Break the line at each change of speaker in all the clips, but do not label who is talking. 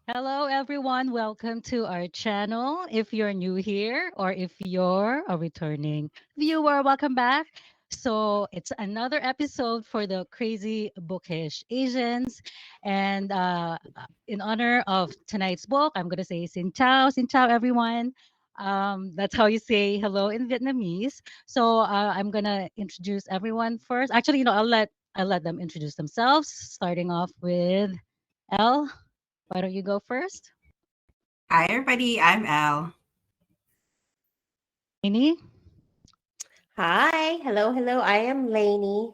Hello, everyone. Welcome to our channel. If you're new here or if you're a returning viewer, welcome back. So, it's another episode for the crazy bookish Asians. And in honor of tonight's book, I'm going to say Xin Chao, everyone. That's how you say hello in Vietnamese. So, I'm going to introduce everyone first. Actually, I'll let them introduce themselves, starting off with Elle. Why don't you go first?
Hi, everybody. I'm Al.
Lainey
Hi, hello. I am Lainey.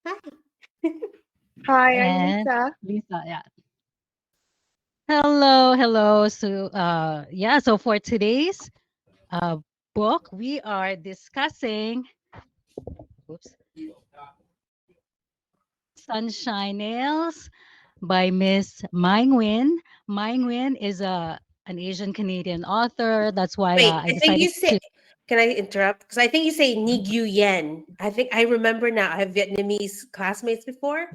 Hi.
Hi, I'm
and
Lisa.
Lisa. Yeah. Hello, hello. So, yeah. So for today's uh book, we are discussing. Oops. Sunshine Nails by Miss Mai Nguyen. Mai Nguyen is an Asian Canadian author. That's why
Wait,
I
I think
decided
you say,
to.
can I interrupt? Because I think you say Nguyen. I think I remember now. I have Vietnamese classmates before.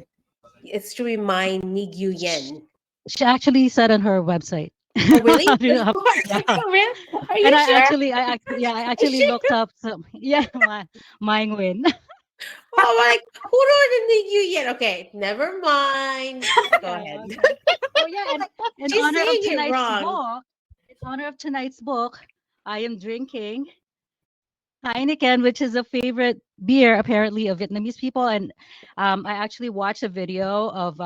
It's to remind
Sh-
Nguyen.
She actually said on her website.
Oh, really?
Yeah.
Really? Are
And
you sure?
I
Are you
actually
sure?
looked up some, yeah, my win.
Oh, I'm like, who wrote the Nguyen? Okay, never mind. Go
Yeah,
ahead.
okay. Oh yeah, and in
She's
honor of
saying it
tonight's
wrong.
book, I am drinking Heineken, which is a favorite beer apparently of Vietnamese people. And I actually watched a video of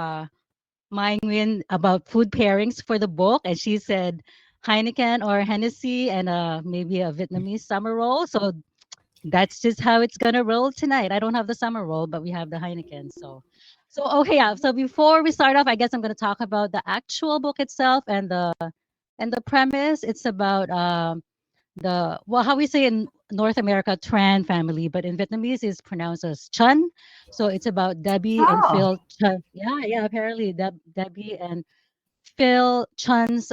Mai Nguyen about food pairings for the book, and she said Heineken or Hennessy and maybe a Vietnamese summer roll. So that's just how it's gonna roll tonight. I don't have the summer roll, but we have the Heineken. So okay, yeah. So before we start off, I guess I'm gonna talk about the actual book itself and the premise. It's about the well, how we say in North America, Tran family, but in Vietnamese is pronounced as Chun. So it's about Debbie and
Oh,
Phil Chun. Yeah, yeah. Apparently, Debbie and Phil Chun's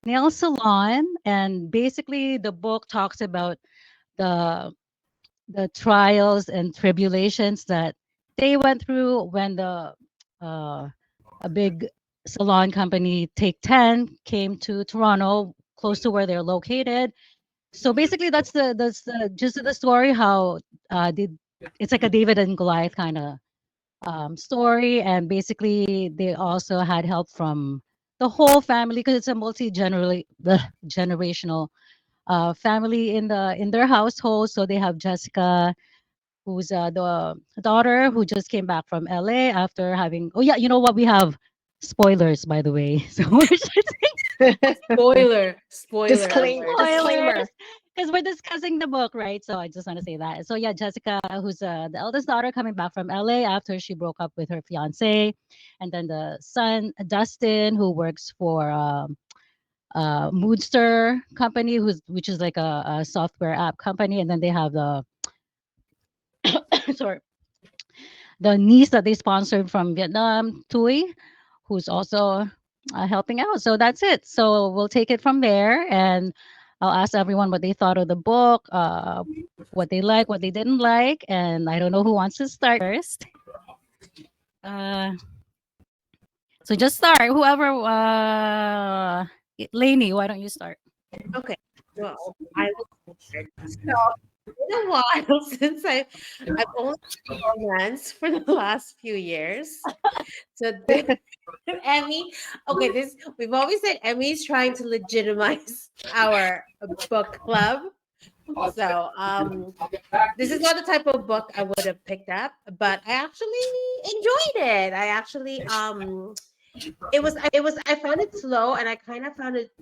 nail salon, and basically the book talks about the the trials and tribulations that they went through when the uh, a big salon company Take 10 came to Toronto, close to where they're located. So basically, that's the gist of the story. How did it's like a David and Goliath kind of story, and basically they also had help from the whole family because it's a the generational family in their household. So they have Jessica, who's the daughter who just came back from LA after having. Oh yeah, you know what? We have spoilers, by the way. So we should
Spoiler
spoilers
Disclaimer.
because we're discussing the book, right? So I just want to say that. So yeah, Jessica, who's the eldest daughter, coming back from LA after she broke up with her fiance, and then the son Dustin, who works for Moodster company, which is like a software app company, and then they have the sorry, the niece that they sponsored from Vietnam, Tui, who's also helping out. So that's it. So we'll take it from there, and I'll ask everyone what they thought of the book, what they like, what they didn't like, and I don't know who wants to start first. Uh, so just start. Whoever, Lainey, why don't you start?
Okay. Well, I will start. So it's been a while since I've only done romance for the last few years. So this, Emmy, okay, this we've always said Emmy's trying to legitimize our book club. So this is not the type of book I would have picked up, but I actually enjoyed it. I actually it was I found it slow and I kind of found it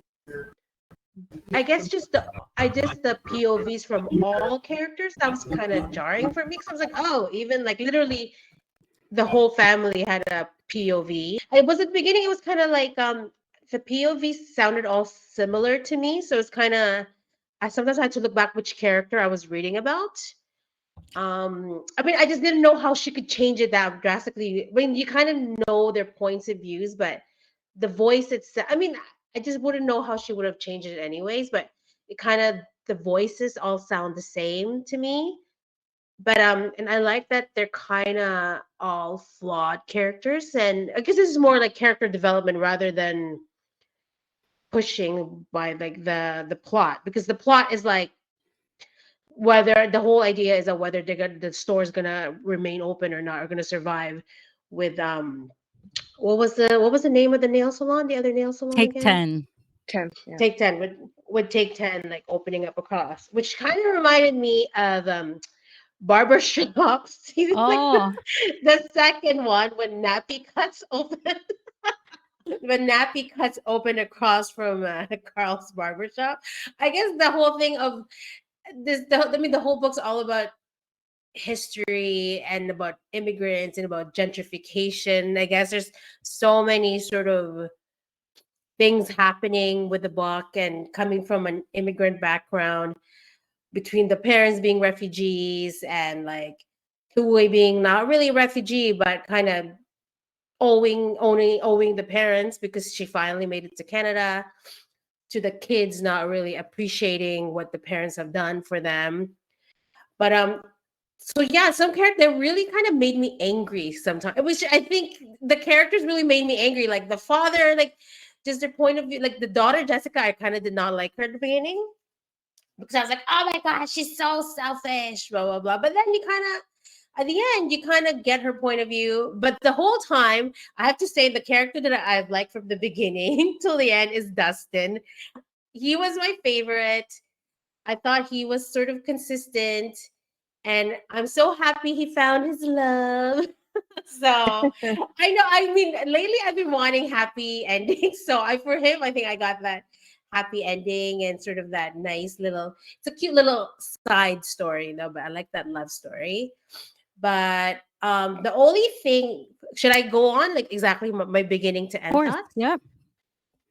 I guess just the POVs from all characters that was kind of jarring for me because I was like, oh, even like literally the whole family had a POV. It was at the beginning. It was kind of like the POVs sounded all similar to me, so it's kind of I sometimes had to look back which character I was reading about. I mean, I just didn't know how she could change it that drastically. I mean, you kind of know their points of views, but the voice itself, I mean, I just wouldn't know how she would have changed it anyways, but it kind of the voices all sound the same to me. But and I like that they're kind of all flawed characters and I guess this is more like character development rather than pushing by like the plot, because the plot is like whether the whole idea is that whether the store is gonna remain open or not, or gonna survive with what was the name of the nail salon, the other nail salon
Take
again?
10.
10. Yeah.
Take 10 would Take 10 like opening up across, which kind of reminded me of barber shops. Like
Oh,
the second one when Nappy cuts open when Nappy cuts open across from Carl's barbershop. I guess the whole thing of I mean, the whole book's all about history and about immigrants and about gentrification. I guess there's so many sort of things happening with the book, and coming from an immigrant background, between the parents being refugees and like Hui being not really a refugee but kind of owing the parents because she finally made it to Canada, to the kids not really appreciating what the parents have done for them. But so yeah, some character really kind of made me angry sometimes. It was, I think the characters really made me angry. Like the father, like just their point of view. Like the daughter Jessica, I kind of did not like her at the beginning because I was like, oh my gosh, she's so selfish, blah blah blah. But then you kind of, at the end, you kind of get her point of view. But the whole time, I have to say, the character that I've liked from the beginning till the end is Dustin. He was my favorite. I thought he was sort of consistent, and I'm so happy he found his love. So I know, I mean, lately I've been wanting happy endings. So for him, I think I got that happy ending and sort of that nice little, it's a cute little side story though, but I like that love story. But the only thing, should I go on like exactly my beginning to
of
end
course.
thoughts?
Yeah.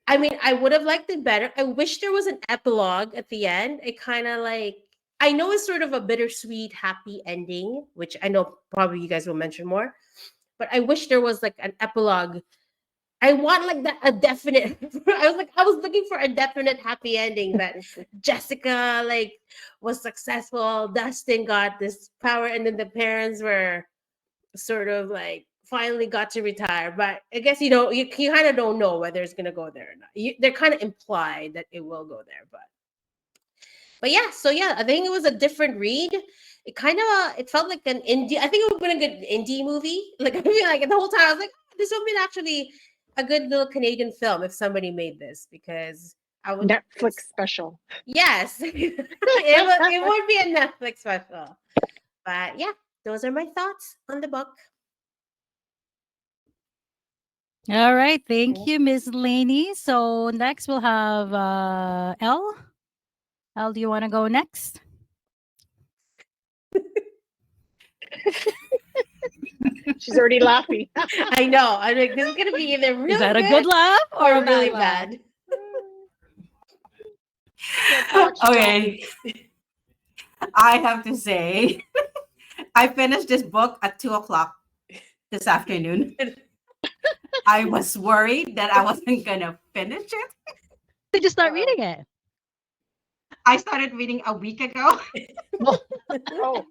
I mean, I would have liked it better. I wish there was an epilogue at the end. It kind of like, I know it's sort of a bittersweet, happy ending, which I know probably you guys will mention more. But I wish there was like an epilogue. I want like that, a definite. I was looking for a definite happy ending that Jessica like was successful. Dustin got this power, and then the parents were sort of like finally got to retire. But I guess you kind of don't know whether it's gonna go there or not. They're kind of implied that it will go there, but yeah. So yeah, I think it was a different read. It kind of it felt like an indie. I think it would have been a good indie movie. Like I feel like the whole time I was like, "Oh, this would have been actually a good little Canadian film if somebody made this," because I would.
Netflix special.
Yes, it would be a Netflix special. But yeah, those are my thoughts on the book.
All right. Thank you, Miss Laney. So next we'll have Elle. Elle, do you want to go next?
She's already laughing.
I know. I'm like, this is gonna be either really
Is that a
good
good laugh or
or
a
really
bad laugh?
bad.
Okay. I have to say, I finished this book at 2 o'clock this afternoon. I was worried that I wasn't gonna finish it.
Did you start
Uh-oh.
reading it?
I started reading a week ago.
Oh,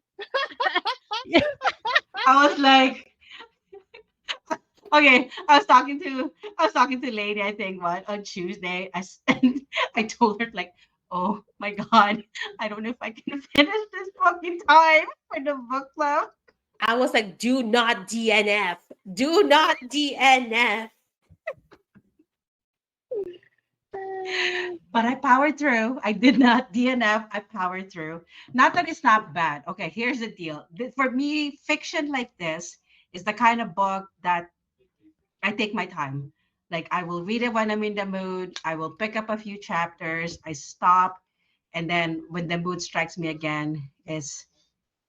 I was like, okay. I was talking to Lady, I think what, on Tuesday. And I told her like, oh my god, I don't know if I can finish this book in time for the book club.
I was like, do not DNF. Do not DNF.
But I powered through. I did not DNF. I powered through. Not that it's not bad. Okay, here's the deal. For me, fiction like this is the kind of book that I take my time. Like I will read it when I'm in the mood. I will pick up a few chapters. I stop, and then when the mood strikes me again, is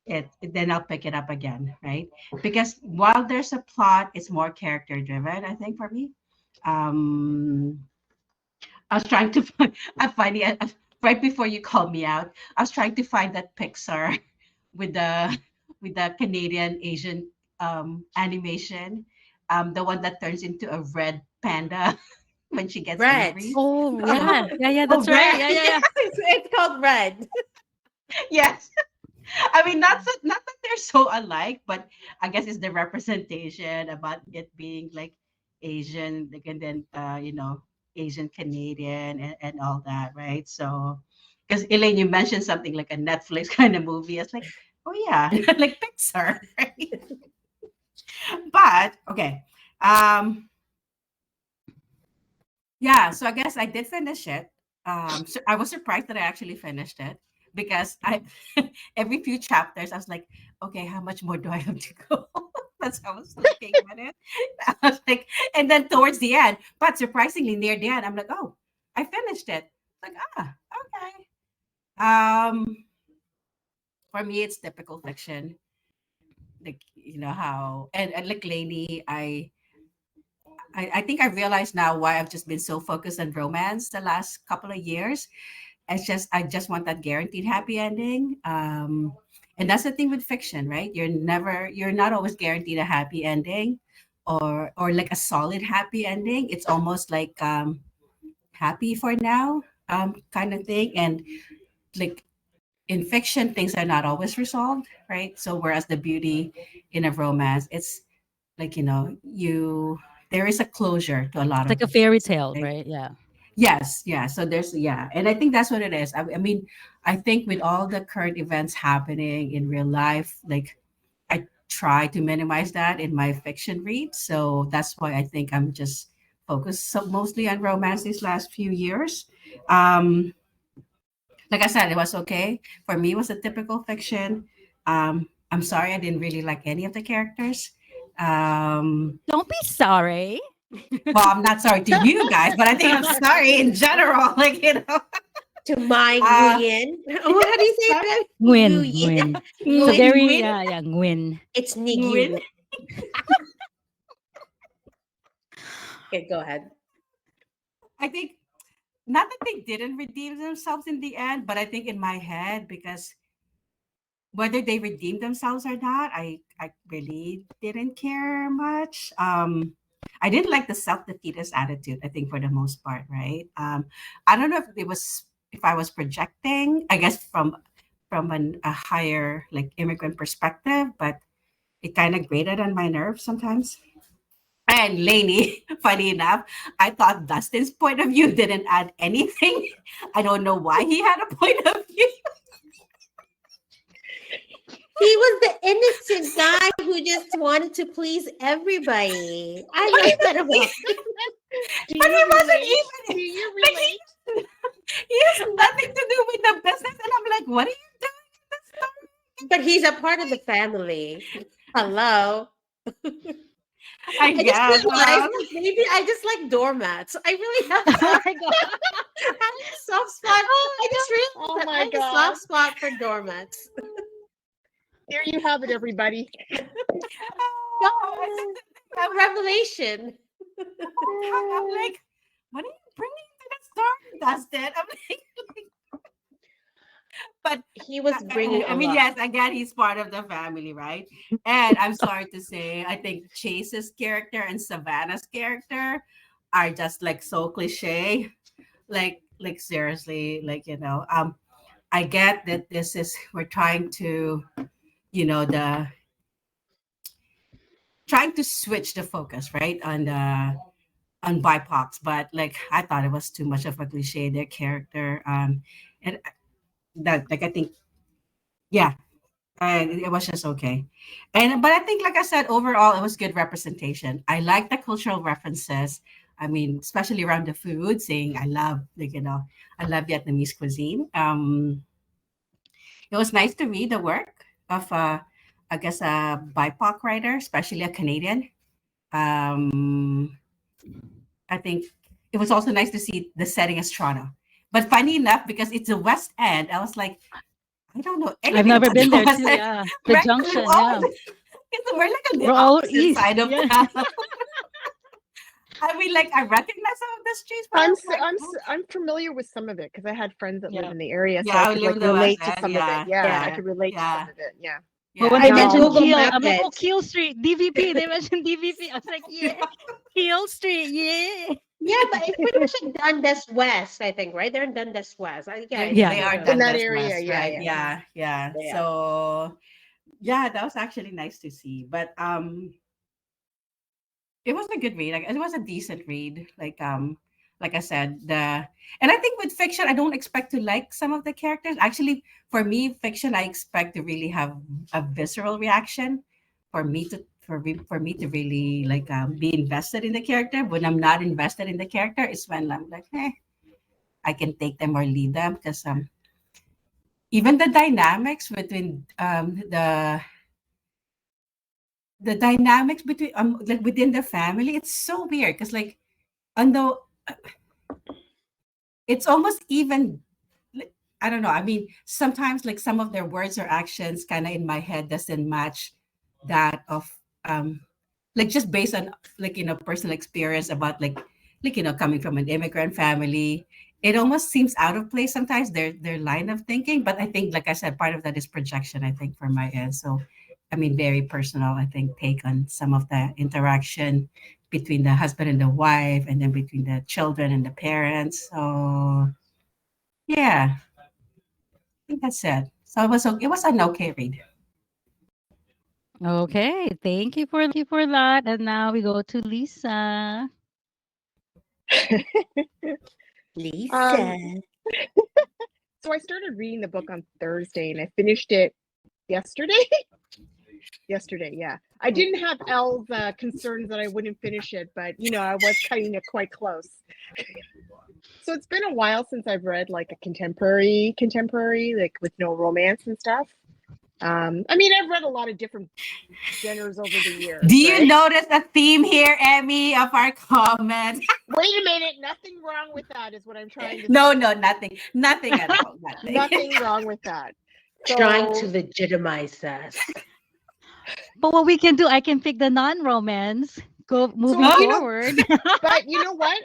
it then I'll pick it up again, right? Because while there's a plot, it's more character driven. I think for me. Um, I was trying to find. I'm finding it right before you called me out. I was trying to find that Pixar with the Canadian Asian animation, the one that turns into a red panda when she gets
Red.
angry.
Oh, yeah. Yeah,
Oh,
that's right. Yeah,
Red.
yeah, yeah.
It's called Red.
Yes. I mean, not that they're so alike, but I guess it's the representation about it being like Asian, like, and then Asian Canadian and all that, right? So, because Elaine, you mentioned something like a Netflix kind of movie. It's like, oh yeah, like Pixar, right? But okay, um, yeah. So I guess I did finish it. So I was surprised that I actually finished it because I every few chapters I was like, okay, how much more do I have to go? That's how I was looking at it. I was like, and then towards the end, but surprisingly near the end, I'm like, oh, I finished it. Like, okay. For me, it's typical fiction. Like, you know how, and like Lainey, I think I realize now why I've just been so focused on romance the last couple of years. It's just I just want that guaranteed happy ending. And that's the thing with fiction, right? You're not always guaranteed a happy ending, or like a solid happy ending. It's almost like happy for now kind of thing. And like in fiction, things are not always resolved, right? So whereas the beauty in a romance, it's like there is a closure to a lot
It's
of
like a
things,
fairy tale,
right?
right? Yeah.
Yes, yeah. So there's and I think that's what it is. I mean, I think with all the current events happening in real life, like I try to minimize that in my fiction read. So that's why I think I'm just focused mostly on romance these last few years. Um, like I said, it was okay for me. It was a typical fiction. I'm sorry I didn't really like any of the characters. Um,
Don't be sorry.
well, I'm not sorry to you guys, but I think I'm sorry in general. Like
To Mai
uh,
Nguyen. Oh, how do you say
sorry,
it?
Nguyen,
Nguyen.
Nguyen. It's a
Nguyen.
very,
Nguyen,
yeah, Nguyen.
It's
Nguyen.
Nigyu. Okay, go ahead.
I think not that they didn't redeem themselves in the end, but I think in my head, because whether they redeemed themselves or not, I really didn't care much. I didn't like the self defeatist attitude. I think for the most part, right? I don't know if I was projecting. I guess a higher like immigrant perspective, but it kind of grated on my nerves sometimes. And Lainey, funny enough, I thought Dustin's point of view didn't add anything. I don't know why he had a point of view.
He was the innocent guy who just wanted to please everybody. I love that about him.
Do
But he
you
wasn't
relate?
even
Do you
like
relate?
he has nothing to do with the business. And I'm like, what are you doing in this story?
But he's a part of the family. Hello.
I
I just
guess.
realized that maybe I just like doormats. I really have
Oh my God.
I have a soft spot. I just realized
Oh
that I
my
have a
God.
soft spot for doormats.
There you have it, everybody.
Oh,
A revelation.
I'm like, what are you bringing to the story, Dustin? I'm like, but
He was bringing
I
a
mean,
lot.
yes, again, he's part of the family, right? And I'm sorry to say, I think Chase's character and Savannah's character are just like so cliche. Like seriously, like I get that this is we're trying to, the trying to switch the focus, right, on BIPOCs, but like I thought it was too much of a cliche, their character. And that like I think, yeah, it was just okay. But I think, like I said, overall, it was good representation. I like the cultural references. I mean, especially around the food, saying I love Vietnamese cuisine. It was nice to read the work of, I guess, a BIPOC writer, especially a Canadian. Um, I think it was also nice to see the setting as Toronto. But funny enough, because it's the West End, I was like, I don't know
I've
anything
never
about
been
the
there
West
too.
End,
Yeah. The
right? We've
junction.
always,
Yeah.
we're like on the
We're all
opposite
east.
side of
Yeah.
town. I mean, like I recognize some of the streets, but I was like, oh,
I'm familiar with some of it because I had friends that live
Yeah.
in the area, so
yeah,
I
I
could
live
like
in the West
relate to
End.
some of it.
Yeah,
Yeah, I
yeah,
could relate to some
yeah,
of it. Yeah.
But
yeah.
when
I
they
did
No.
mentioned
Google
Keel,
Map
I'm like, oh,
it.
Keel Street, DVP. They mentioned DVP. I was like, yeah, Keel Street, yeah.
Yeah, but it's pretty much in Dundas West, I think, right? They're in Dundas West. Yeah, I
Yeah.
They
do
are
know
In
that.
that
Dundas
area,
West,
yeah,
right?
yeah.
Yeah, yeah.
Yeah.
So yeah, that was actually nice to see. But it was a good read. Like it was a decent read. like I said, and I think with fiction, I don't expect to like some of the characters. Actually, for me, fiction, I expect to really have a visceral reaction for me to really like be invested in the character. When I'm not invested in the character, it's when I'm like, I can take them or leave them because even the dynamics between the dynamics between like within the family, it's so weird because like although it's almost even I don't know. I mean, sometimes like some of their words or actions kind of in my head doesn't match that of um like just based on like personal experience about like coming from an immigrant family. It almost seems out of place sometimes their line of thinking, but I think like I said, part of that is projection, I think, from my end. So I mean, very personal, I think, take on some of the interaction between the husband and the wife and then between the children and the parents. So yeah, I think that's it. So it was an okay read.
Okay, thank you for that. And now we go to Lisa.
Lisa.
So I started reading the book on Thursday and I finished it yesterday. Yesterday, yeah. I didn't have Elle's concerns that I wouldn't finish it, but I was cutting it quite close. So it's been a while since I've read like a contemporary, like with no romance and stuff. I mean, I've read a lot of different genres over the years.
Do you
right?
notice a theme here, Emmy, of our comments?
Wait a minute, nothing wrong with that is what I'm trying to
No,
say.
nothing at all. Nothing.
Nothing wrong with that.
Trying to
So,
legitimize us.
But what we can do, I can pick the non-romance. Go moving
So,
forward.
but you know what?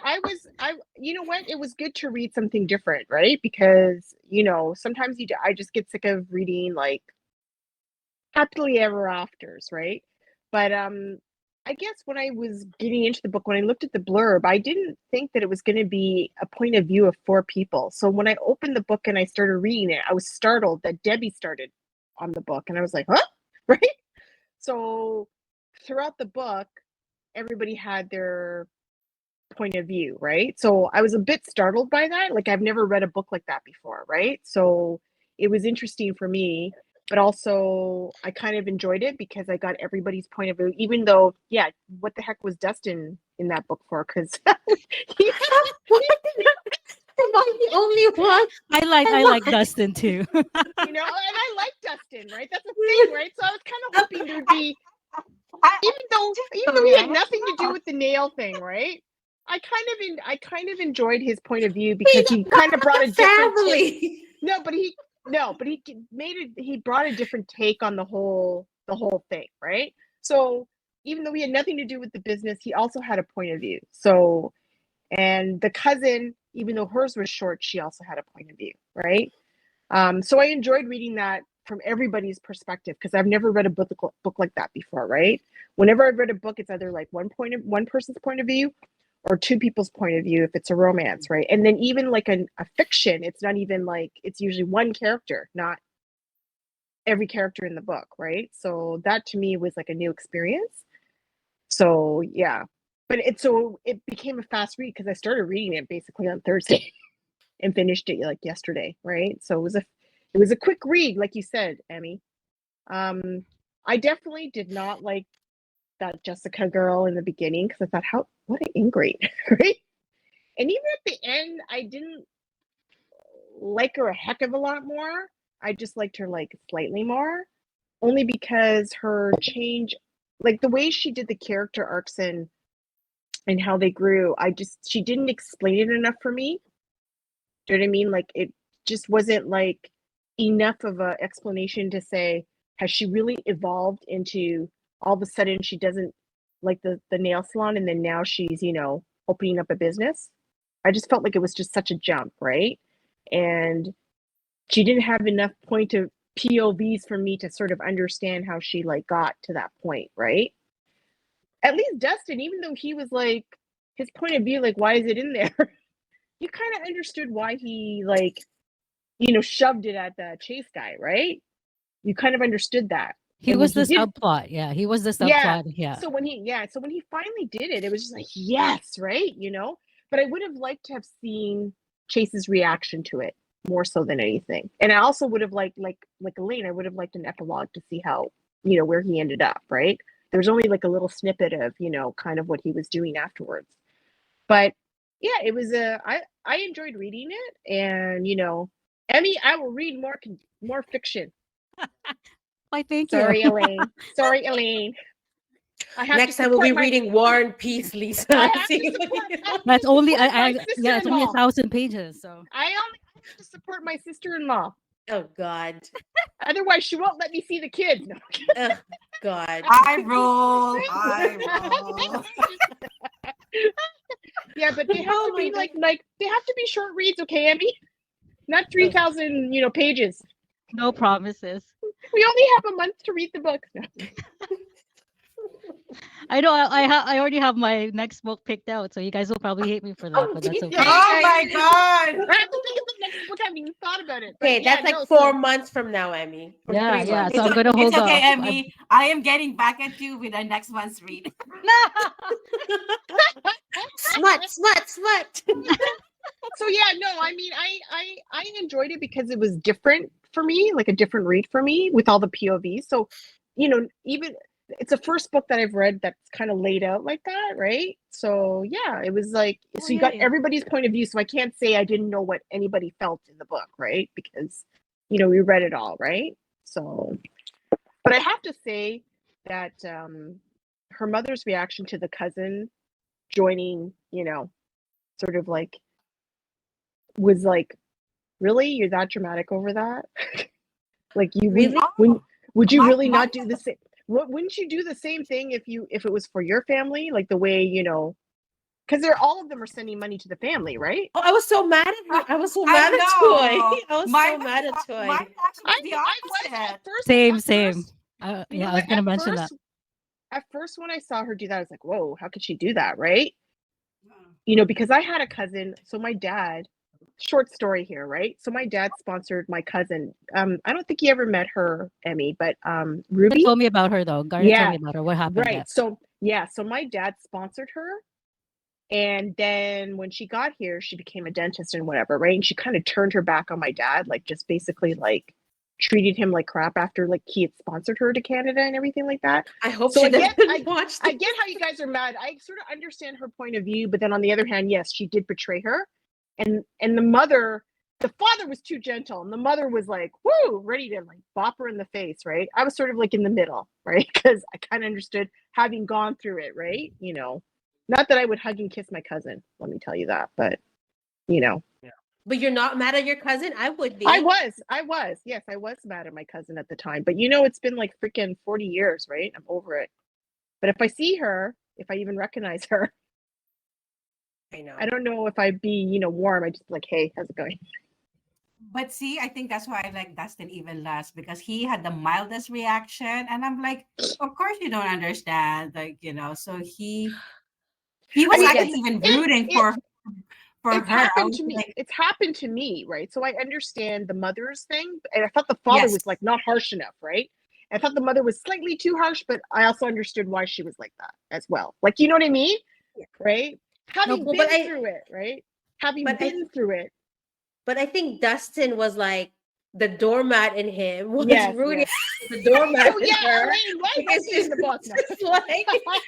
You know what? It was good to read something different, right? Because sometimes I just get sick of reading like happily ever afters, right? But I guess when I was getting into the book, when I looked at the blurb, I didn't think that it was going to be a point of view of four people. So when I opened the book and I started reading it, I was startled that Debbie started on the book, and I was like, huh? Right? So throughout the book, everybody had their point of view, right? So I was a bit startled by that. Like I've never read a book like that before, right? So it was interesting for me, but also I kind of enjoyed it because I got everybody's point of view, even though, yeah, what the heck was Dustin in that book for? Because he
Am I the only one?
I like Dustin too.
and I like Dustin, right? That's the thing, right? So I was kind of hoping there'd be, even though he had nothing to do with the nail thing, right? I kind of enjoyed his point of view because he kind of brought a different
family.
but he brought a different take on the whole thing, right? So even though he had nothing to do with the business, he also had a point of view. So, and the cousin, even though hers was short, she also had a point of view, right? So I enjoyed reading that from everybody's perspective because I've never read a book like that before, right? Whenever I've read a book, it's either like one person's point of view or two people's point of view if it's a romance, right? And then even like a fiction, it's not even like, it's usually one character, not every character in the book, right? So that to me was like a new experience. So yeah, but it became a fast read because I started reading it basically on Thursday and finished it like yesterday, right? So it was a quick read, like you said, Emmy. I definitely did not like that Jessica girl in the beginning because I thought, what an ingrate, right? And even at the end, I didn't like her a heck of a lot more. I just liked her like slightly more, only because her change, like the way she did the character arcs and how they grew, she didn't explain it enough for me. Do you know what I mean? Like it just wasn't like enough of an explanation to say, has she really evolved into all of a sudden she doesn't like the nail salon and then now she's, opening up a business? I just felt like it was just such a jump, right? And she didn't have enough point of POVs for me to sort of understand how she like got to that point, right? At least Dustin, even though he was like his point of view, like why is it in there? You kind of understood why he like, shoved it at the Chase guy, right? You kind of understood that.
He
And
was
when
the
he did,
subplot. Yeah, he was the
yeah.
subplot. Yeah.
So when he finally did it, it was just like, yes, right? but I would have liked to have seen Chase's reaction to it more so than anything. And I also would have liked, like Elaine, I would have liked an epilogue to see how, where he ended up, right? There's only like a little snippet of, kind of what he was doing afterwards. But yeah, it was I enjoyed reading it, and Emmy, I will read more fiction.
Why, thank you.
Sorry, Elaine. Sorry, Elaine. I have
Next
to
time we'll be
support
reading War and Peace, Lisa.
I have to support,
That's only
support my
yeah, it's only
sister-in-law.
1,000 pages. So
I only have to support my sister-in-law.
Oh God.
Otherwise, she won't let me see the kids. No.
Oh God.
I roll. I roll.
Yeah, but they have
Oh
to
my
be
God.
like they have to be short reads, okay, Emmy? Not 3,000, pages.
no promises.
We only have a month to read the book. No.
I know I already have my next book picked out, so you guys will probably hate me for that,
Oh,
but that's
geez.
okay.
Oh my
I
God.
have to think of the next book. I haven't even thought about it. But
Okay,
yeah,
that's like
no,
4 months from now, Emmy. Or
Yeah,
3
yeah.
months.
So I'm gonna hold
It's okay,
off.
Emmy. I am getting back at you with our next one's read.
Smut.
So yeah, no, I mean, I enjoyed it because it was different for me, like a different read for me with all the POVs. So, even it's the first book that I've read that's kind of laid out like that, right? So yeah, it was like, so you got
yeah.
everybody's point of view. So I can't say I didn't know what anybody felt in the book, right? Because we read it all, right? So, but I have to say that her mother's reaction to the cousin joining, sort of like was like, really, you're that dramatic over that? Like you
Really?
would you
My-
really
my-
not do the same? Wouldn't you do the same thing if it was for your family, like the way because all of them are sending money to the family, right?
Oh, I was so mad at her. I was so
I
mad at
know.
Toy. I was
Mine
so mad at
was-
Toy.
Mine actually was the
was
opposite.
at first.
Same,
at
same.
first- you
Yeah,
know
I was
what,
gonna
at
mention that.
first- At first, when I saw her do that, I was like, "Whoa, how could she do that?" Right? Because I had a cousin. So my dad. Short story here, right? So my dad sponsored my cousin. I don't think he ever met her, Emmy, but
You
Ruby.
told me about her though. Garnet told
Yeah,
me about her. What happened?
right. So so my dad sponsored her, and then when she got here, she became a dentist and whatever, right? And she kind of turned her back on my dad, like just basically like treated him like crap after like he had sponsored her to Canada and everything like that.
I hope
So
she
I get-
doesn't watch
I
this.
get how you guys are mad. I sort of understand her point of view, but then on the other hand, yes, she did betray her, and the father was too gentle, and the mother was like, whoo, ready to like bop her in the face, right? I was sort of like in the middle, right? Because I kind of understood having gone through it, right? Not that I would hug and kiss my cousin, let me tell you that, but
But you're not mad at your cousin? I would be.
I was, yes, I was mad at my cousin at the time, but it's been like freaking 40 years, right? I'm over it. But if I see her, if I even recognize her,
I know.
I don't know if I'd be, warm. I just like, hey, how's it going?
But see, I think that's why I like Dustin even less, because he had the mildest reaction, and I'm like, of course you don't understand, like so he was
mean,
actually even rooting for
It's
her. I
happened
was
to me.
like,
It's happened to me, right? So I understand the mother's thing, and I thought the father
Yes.
was like not harsh enough, right? I thought the mother was slightly too harsh, but I also understood why she was like that as well. Like, you know what I mean?
Yeah.
Right? Having
well,
been
but
through it, right? Having
but I-
been through it.
But I think Dustin was like the doormat in him was
Yes,
rooting
yes.
the doormat
Oh
in
yeah,
her.
Elaine was
Because
also in the book. No.
it's like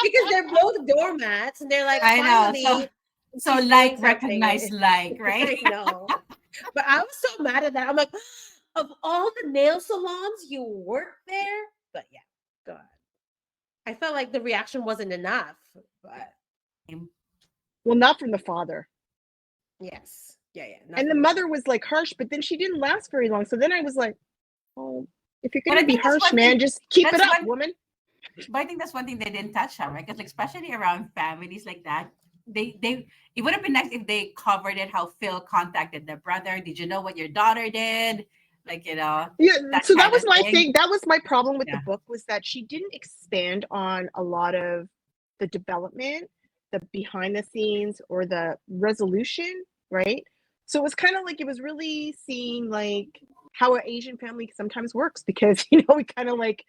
because they're both doormats and they're like
I know.
finally
So
she's
like
doing something.
recognize like, right?
I know. But I was so mad at that. I'm like, of all the nail salons you work there, but yeah, God. I felt like the reaction wasn't enough. But
Well, not from the father.
yes. Yeah.
And the mother was like harsh, but then she didn't last very long. So then I was like, oh, if you're
But I
gonna be
think that's
harsh,
one
man,
thing-
just keep it
that's
up,
one-
woman.
But I think that's one thing they didn't touch on, right? Because like, especially around families like that, they it would have been nice if they covered it, how Phil contacted their brother. Did you know what your daughter did? Like,
Yeah,
that
so that
kind
was
of
my
thing.
thing. That was my problem with
Yeah.
the book, was that she didn't expand on a lot of the development, the behind the scenes, or the resolution, right? So it was kind of like, it was really seeing like how an Asian family sometimes works, because we kind of like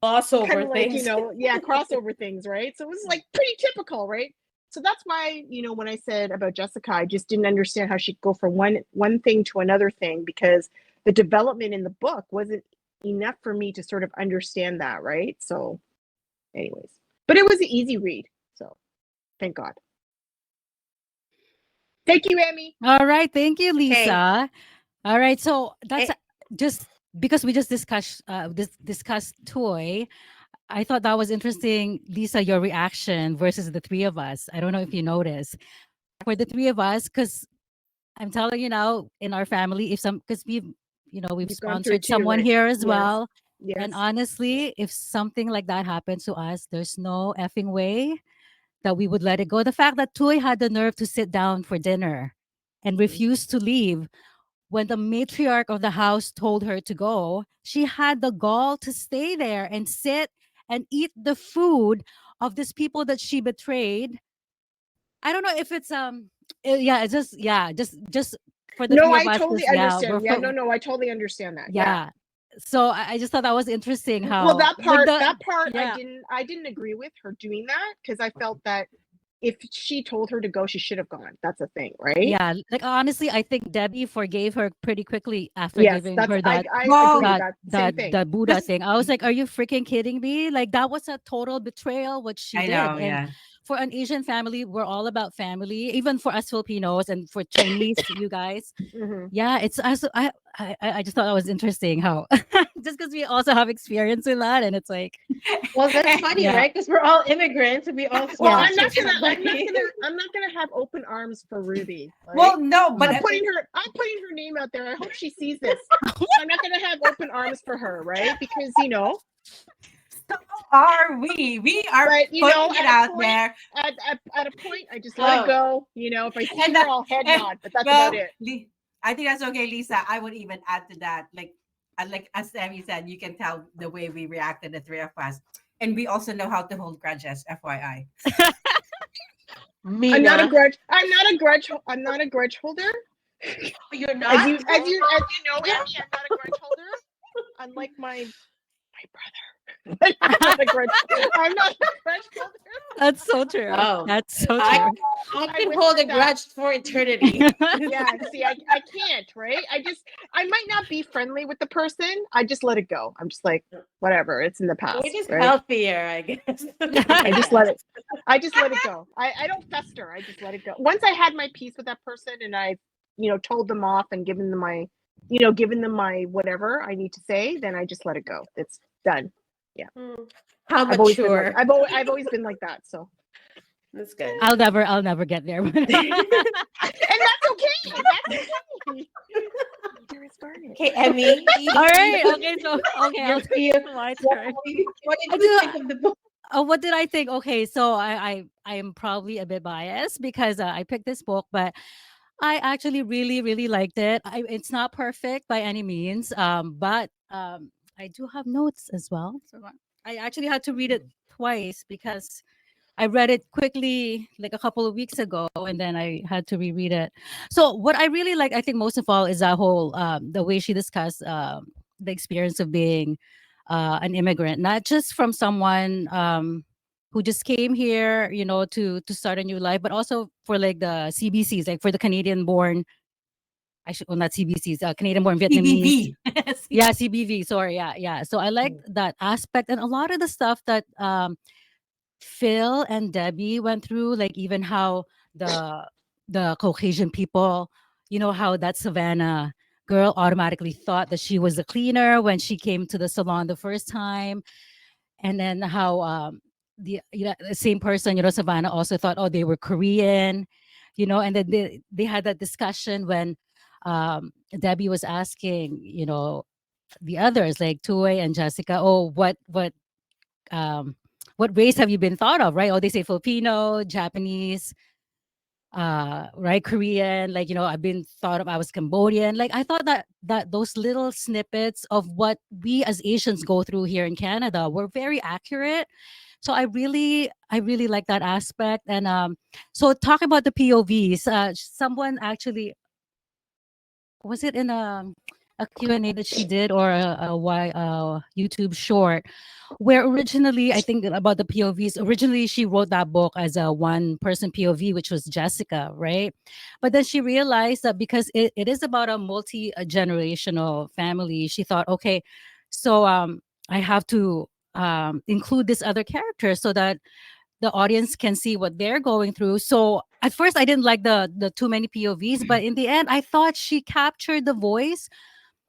Gloss over
like
things.
crossover things, right? So it was like pretty typical, right? So that's why, when I said about Jessica, I just didn't understand how she'd go from one thing to another thing, because the development in the book wasn't enough for me to sort of understand that, right? So anyways, but it was an easy read, so thank God. Thank you, Emmy.
All right. Thank you,
Okay.
Lisa. All right. So that's
Eh.
just because we just discussed toy. I thought that was interesting, Lisa, your reaction versus the three of us. I don't know if you noticed. For the three of us, because I'm telling you now, in our family, because we've
You've gone through it
sponsored
too,
someone
right?
here as
Yes.
well.
Yes.
And honestly, if something like that happens to us, there's no effing way that we would let it go. The fact that Toy had the nerve to sit down for dinner and refuse to leave when the matriarch of the house told her to go, she had the gall to stay there and sit and eat the food of these people that she betrayed. I don't know if it's yeah, it's just for the
No,
three of
I
us.
totally
Yeah, we're
understand. Yeah, no, I totally understand that. Yeah.
yeah. So I just thought that was interesting how
Well, that part,
yeah.
I didn't agree with her doing that, because I felt that if she told her to go, she should have gone. That's a thing, right?
Yeah, like honestly, I think Debbie forgave her pretty quickly after
Yes,
giving
that's
her that
I
Well,
agree.
that
That same
that
thing.
that Buddha
This,
thing. I was like, are you freaking kidding me? Like that was a total betrayal what she
I
did.
know,
And
yeah.
for an Asian family, we're all about family. Even for us Filipinos and for Chinese, you guys.
Mhm.
Yeah, it's I just thought that was interesting how just because we also have experience with that, and it's like
Well, that's funny,
yeah,
right? Because we're all immigrants and we all
Well,
yeah.
sponsored somebody.
I'm not gonna have open arms for Ruby. Right?
Well, no, but
Mm.
I'm putting her name out there. I hope she sees this. I'm not gonna have open arms for her, right? Because
so are we. We are
but
putting it out there.
at a point, I just let it go. If I see
And
her, I'll head
and-
nod, but that's
well,
about it.
I think that's okay, Lisa. I would even add to that. Like as Sammy said, you can tell the way we reacted, the three of us. And we also know how to hold grudges, FYI.
Me
I'm not a
not.
grudge. I'm not a grudge holder.
You're not.
As you know, Emmy, I'm not a grudge holder. Unlike my brother. I'm not a grudge holder.
That's so true.
Oh.
That's so
I
true.
I
I
can hold a
whispered that.
grudge for eternity.
Yeah, see, I can't, right? I might not be friendly with the person. I just let it go. I'm just like, whatever, it's in the past.
Which is
right?
healthier, I guess.
I just let it go. I don't fester. I just let it go. Once I had my peace with that person and I, told them off and given them my whatever I need to say, then I just let it go. It's done.
How
I've always been
mature.
I've always been like that. So
That's good.
I'll never get there.
and that's okay. That's okay. There is garnet.
Okay, Emmy.
All right. Okay. So okay. My turn.
What did you think of the book?
Oh, what did I think? Okay, so I am probably a bit biased because I picked this book, but I actually really liked it. It's not perfect by any means, but I do have notes as well. So I actually had to read it twice because I read it quickly like a couple of weeks ago, and then I had to reread it. So what I really like, I think most of all, is that whole the way she discussed the experience of being an immigrant, not just from someone who just came here, to start a new life, but also for like the CBCs, like for the Canadian born. Well, not CBCs, Canadian born Vietnamese.
CBV.
Yeah, CBV. Sorry, yeah. So I like that aspect, and a lot of the stuff that Phil and Debbie went through, like even how the Caucasian people, how that Savannah girl automatically thought that she was a cleaner when she came to the salon the first time, and then how the same person, Savannah also thought, oh, they were Korean, and then they had that discussion when Debbie was asking, the others like Toy and Jessica, oh, what race have you been thought of, right? Oh, they say Filipino, Japanese, right, Korean, like, I've been thought of, I was Cambodian. Like I thought that those little snippets of what we as Asians go through here in Canada were very accurate. So I really like that aspect. And so talk about the POVs. Someone actually, was it in a Q&A that she did, or a YouTube short, where originally, I think about the POVs, originally she wrote that book as a one person POV, which was Jessica, right? But then she realized that because it is about a multi-generational family, she thought, okay, so I have to include this other character so that the audience can see what they're going through. So at first I didn't like the too many POVs, but in the end I thought she captured the voice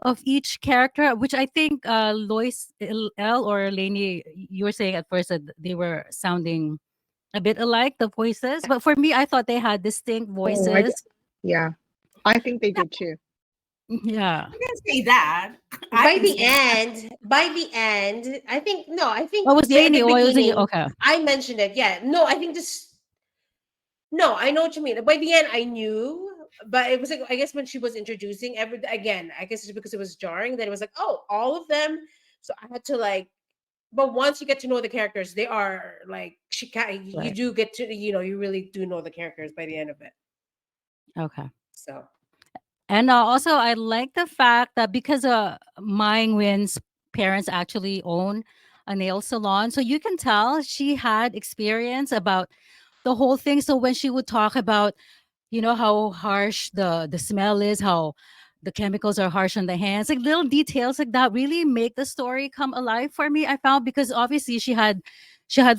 of each character, which I think Lois L or Lainey, you were saying at first that they were sounding a bit alike, the voices. But for me, I thought they had distinct
Oh,
voices.
yeah, I think they did too.
Yeah.
You can say that. I
By
can
the
say that.
end, by the end, I think no, I think
What was
at
Lainey?
the
Or was it
beginning
okay?
I mentioned it. Yeah, no, I think this. No, I know what you mean. By the end, I knew, but it was like I guess when she was introducing every again, I guess it's because it was jarring. Then it was like, oh, all of them. So I had to like. But once you get to know the characters, they are like she can. You
Right.
do get to you really do know the characters by the end of it.
Okay.
So
And also, I like the fact that because Mai Nguyen's parents actually own a nail salon, so you can tell she had experience about the whole thing. So when she would talk about, how harsh the smell is, how the chemicals are harsh on the hands, like little details like that really make the story come alive for me. I found because obviously she had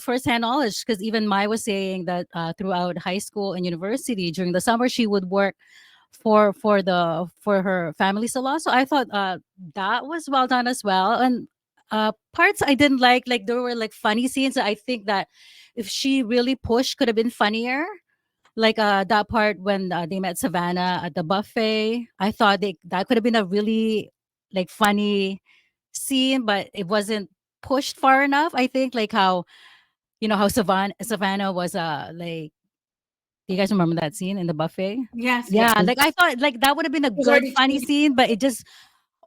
firsthand knowledge because even Mai was saying that throughout high school and university during the summer she would work for her family salon. So I thought that was well done as well. And parts I didn't like there were like funny scenes that I think that if she really pushed could have been funnier. Like that part when they met Savannah at the buffet. I thought that could have been a really like funny scene, but it wasn't pushed far enough. I think like how how Savannah was like, do you guys remember that scene in the buffet?
Yes,
Yeah,
yes.
like I thought like that would have been a
it was
good
already
funny
too.
scene, but it just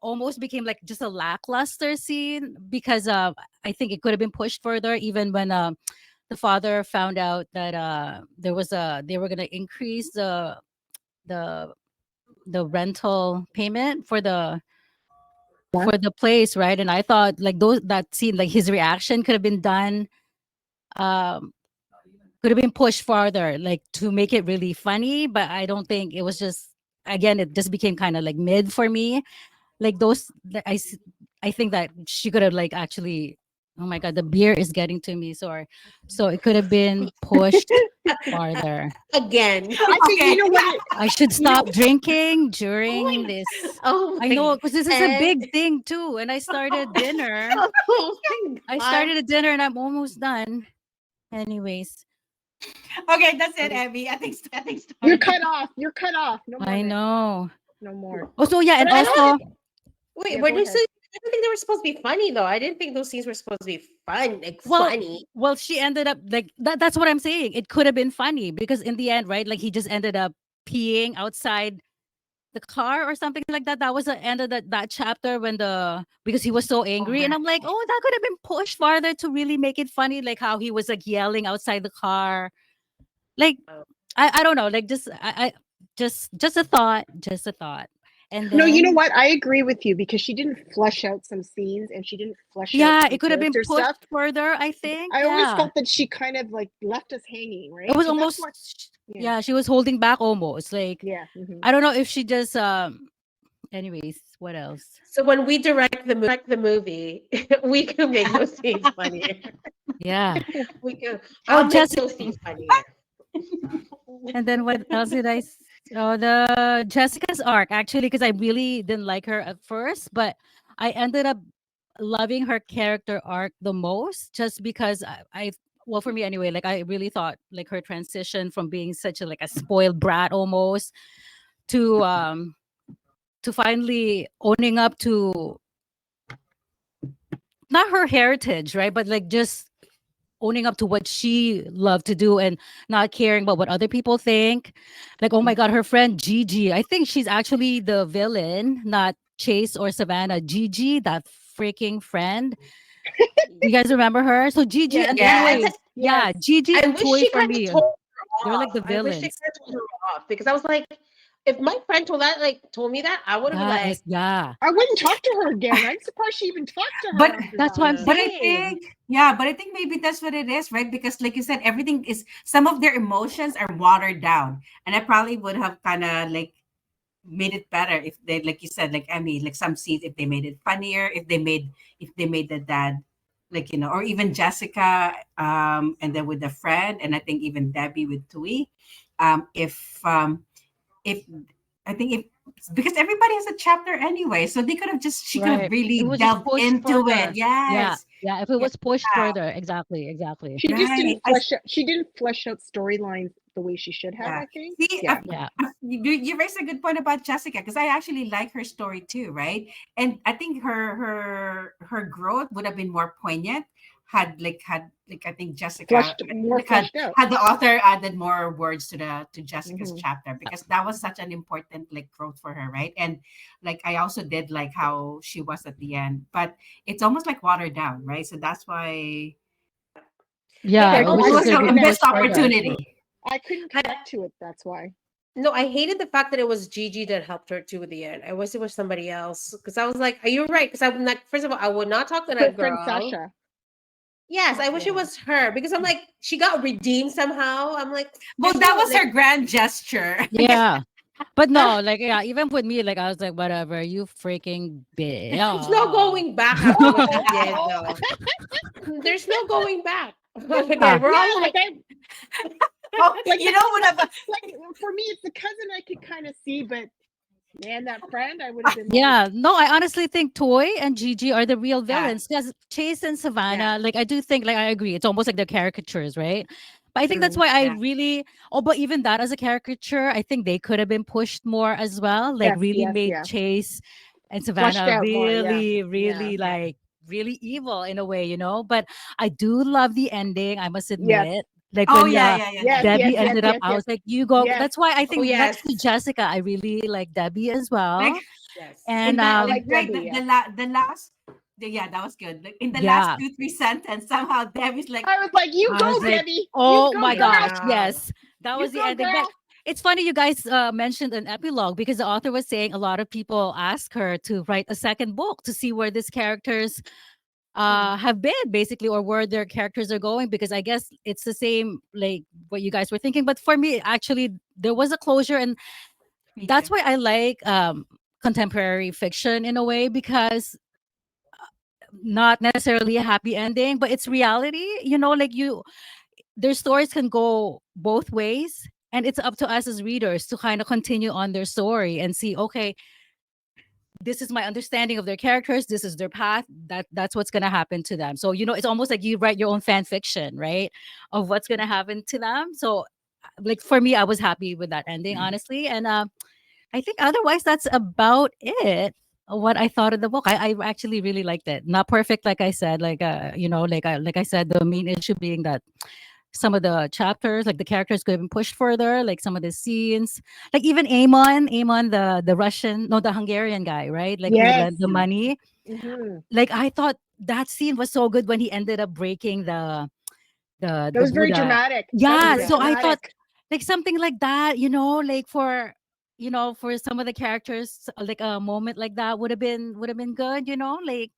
almost became like just a lackluster scene because I think it could have been pushed further even when the father found out that they were gonna increase the the rental payment
Yeah.
for the place, right? And I thought like those that scene, like his reaction could have been done um could have been pushed farther, like to make it really funny. But I don't think it was just again, it just became kind of like mid for me. Like I think that she could have like actually, oh my god, the beer is getting to me. So it could have been pushed farther.
Again.
I think you
Okay.
know what
I should
you know
stop drinking
Oh
during
my,
this.
oh
I
my
know because this is a
god.
big thing too. And I started dinner.
Oh my
I
god.
started a dinner and I'm almost done. Anyways,
Okay, that's it, Emmy. I think
you're
started.
cut off. You're cut off. No more
I
then.
know.
No more.
Also, yeah,
But
and
I don't
also,
wait,
Yeah,
were
go
they
ahead.
still I don't think they were supposed to be funny though. I didn't think those scenes were supposed to be fun, like
well,
funny.
she ended up like that's what I'm saying. It could have been funny because in the end, right? Like he just ended up peeing outside the car or something like that. That was the end of that chapter when because he was so
Oh,
angry, and
right.
I'm like, oh, that could have been pushed farther to really make it funny, like how he was like yelling outside the car. Like
Oh.
I don't know, like just a thought, just a thought. And
No, you know
then
what? I agree with you because she didn't flesh out some scenes and she didn't flesh out
yeah,
some
it could have been
character stuff.
pushed further, I think.
I always
Yeah.
felt that she kind of like left us hanging,
It
right?
was
So that's why.
almost
Yeah.
yeah, she was holding back almost. Like
Yeah.
I don't know if she just anyways, what else?
So when we direct the movie, we can make those scenes funnier.
Yeah.
We can
Oh,
I'll make
Jessica.
those scenes funnier.
And then what else did oh, the Jessica's arc actually, because I really didn't like her at first, but I ended up loving her character arc the most just because I well for me anyway, like I really thought like her transition from being such a like a spoiled brat almost to finally owning up to not her heritage, right? But like just owning up to what she loved to do and not caring about what other people think. Like, oh my God, her friend Gigi. I think she's actually the villain, not Chase or Savannah. Gigi, that freaking friend. You guys remember her? So Gigi
Yes.
and
Yes.
Toy.
Yes.
Yeah, Gigi
I
and
wish
Toy
she
for
kind of
me.
told her
They're like
off.
the
I wish she
villains.
kind of told her off because I was like, if my friend told me that, I would have been
That
like,
is, yeah.
I wouldn't talk to her again. I'm surprised she even talked to her
But
after
That's
that.
what I'm
Yeah.
but I
saying.
think, yeah, but I think maybe that's what it is, right? Because like you said, everything is, some of their emotions are watered down. And I probably would have kind of like made it better if they, like you said, like Emmy, like some scenes, if they made it funnier, if they made the dad, like, or even Jessica, and then with the friend, and I think even Debbie with Tui, if I think if, because everybody has a chapter anyway, so they could have just, she could have
Right. It
really
was just
delved
pushed
into it.
further. Yeah.
Yes.
Yeah. If it
Yeah.
was pushed further. Exactly. Exactly.
She just
Right.
didn't flesh out. She didn't flesh out storylines the way she should have.
Yeah.
I think.
See,
Yeah.
Yeah.
you raised a good point about Jessica, because I actually like her story too, right? And I think her growth would have been more poignant had like I think Jessica,
More
like had
fleshed out.
had the author added more words to Jessica's
Mhm.
chapter, because that was such an important like growth for her, right? And like I also did like how she was at the end, but it's almost like watered down, right? So that's why
and
Yeah.
it
It was
was
just
like
going to
a
be
also,
missed
pushed further.
opportunity.
I couldn't
I,
connect to it. That's why.
no, I hated the fact that it was Gigi that helped her too at the end. I wish it was somebody else because I was like, "Are you right?" Because I would not. First of all, I would not talk to
Her
that
friend
girl.
Sasha.
Yes, I wish it
Yeah.
was her because I'm like, she got redeemed somehow. I'm like,
Well,
there's
that
no
was
like,
her grand gesture.
Yeah. But no, like, yeah, even with me, like, I was like, whatever, you freaking
there's no
bitch.
going back after what she did
Oh,
though. There's no going back.
Yeah.
Again, we're
yeah,
all
like
like,
I
Oh,
like
you
the
know what?
like for me, it's the cousin I could kind of see, but man, that friend I would have been like,
Yeah, no, I honestly think Toy and Gigi are the real
Yeah,
villains because Chase and
yeah,
Savannah, like I do think, like I agree, it's almost like they're caricatures, right? But I think that's
mm,
why I
yeah.
really, oh, but even that as a caricature, I think they could have been pushed more as well, like
yes,
really
yes,
made
yeah,
Chase and
fleshed
Savannah
out more. Yeah,
really,
yeah,
really
Yeah.
like really evil in a way, But I do love the ending, I must
yes,
admit. Like
Oh
when
yeah, yeah, yeah.
yes, yes,
Debbie
yes,
ended up,
yes,
I
yes,
was like, you go.
yes.
That's why I
oh
think next to
yes,
Jessica, I really like Debbie as
Like
well.
yes.
in
And
that,
I like
right,
Debbie. Yeah,
the last, yeah, that was good. Like in the last
yeah,
2 3 sentence, somehow Debbie's like,
I was like, you
I
go,
was like,
Debbie, you
oh
go,
my
I
girl,
gosh,
know.
yes, that
you
was the
go,
ending. But
girl.
it's funny you guys mentioned an epilogue because the author was saying a lot of people ask her to write a second book to see where these characters
Mm.
have been basically or where their characters are going because I guess it's the same like what you guys were thinking. But for me, actually, there was a closure, and
me too.
that's why I like contemporary fiction in a way because not necessarily a happy ending, but it's reality. Like their stories can go both ways, and it's up to us as readers to kind of continue on their story and see, okay, this is my understanding of their characters, this is their path, that's what's going to happen to them. So it's almost like you write your own fan fiction, right, of what's going to happen to them. So like for me, I was happy with that ending, honestly. And I think otherwise that's about it. What I thought of the book, I actually really liked it. Not perfect, like I said, like I said, the main issue being that some of the chapters, like the characters, could have been pushed further. Like some of the scenes, like even Amon, the Russian, no, the Hungarian guy, right? Like who
Yes.
lent the money.
Hmm.
Like I thought that scene was so good when he ended up breaking
That
the
was very
Buddha.
dramatic. That was
Yeah,
very
Yeah.
so I thought
dramatic.
like something like that, like for some of the characters, like a moment like that would have been good, like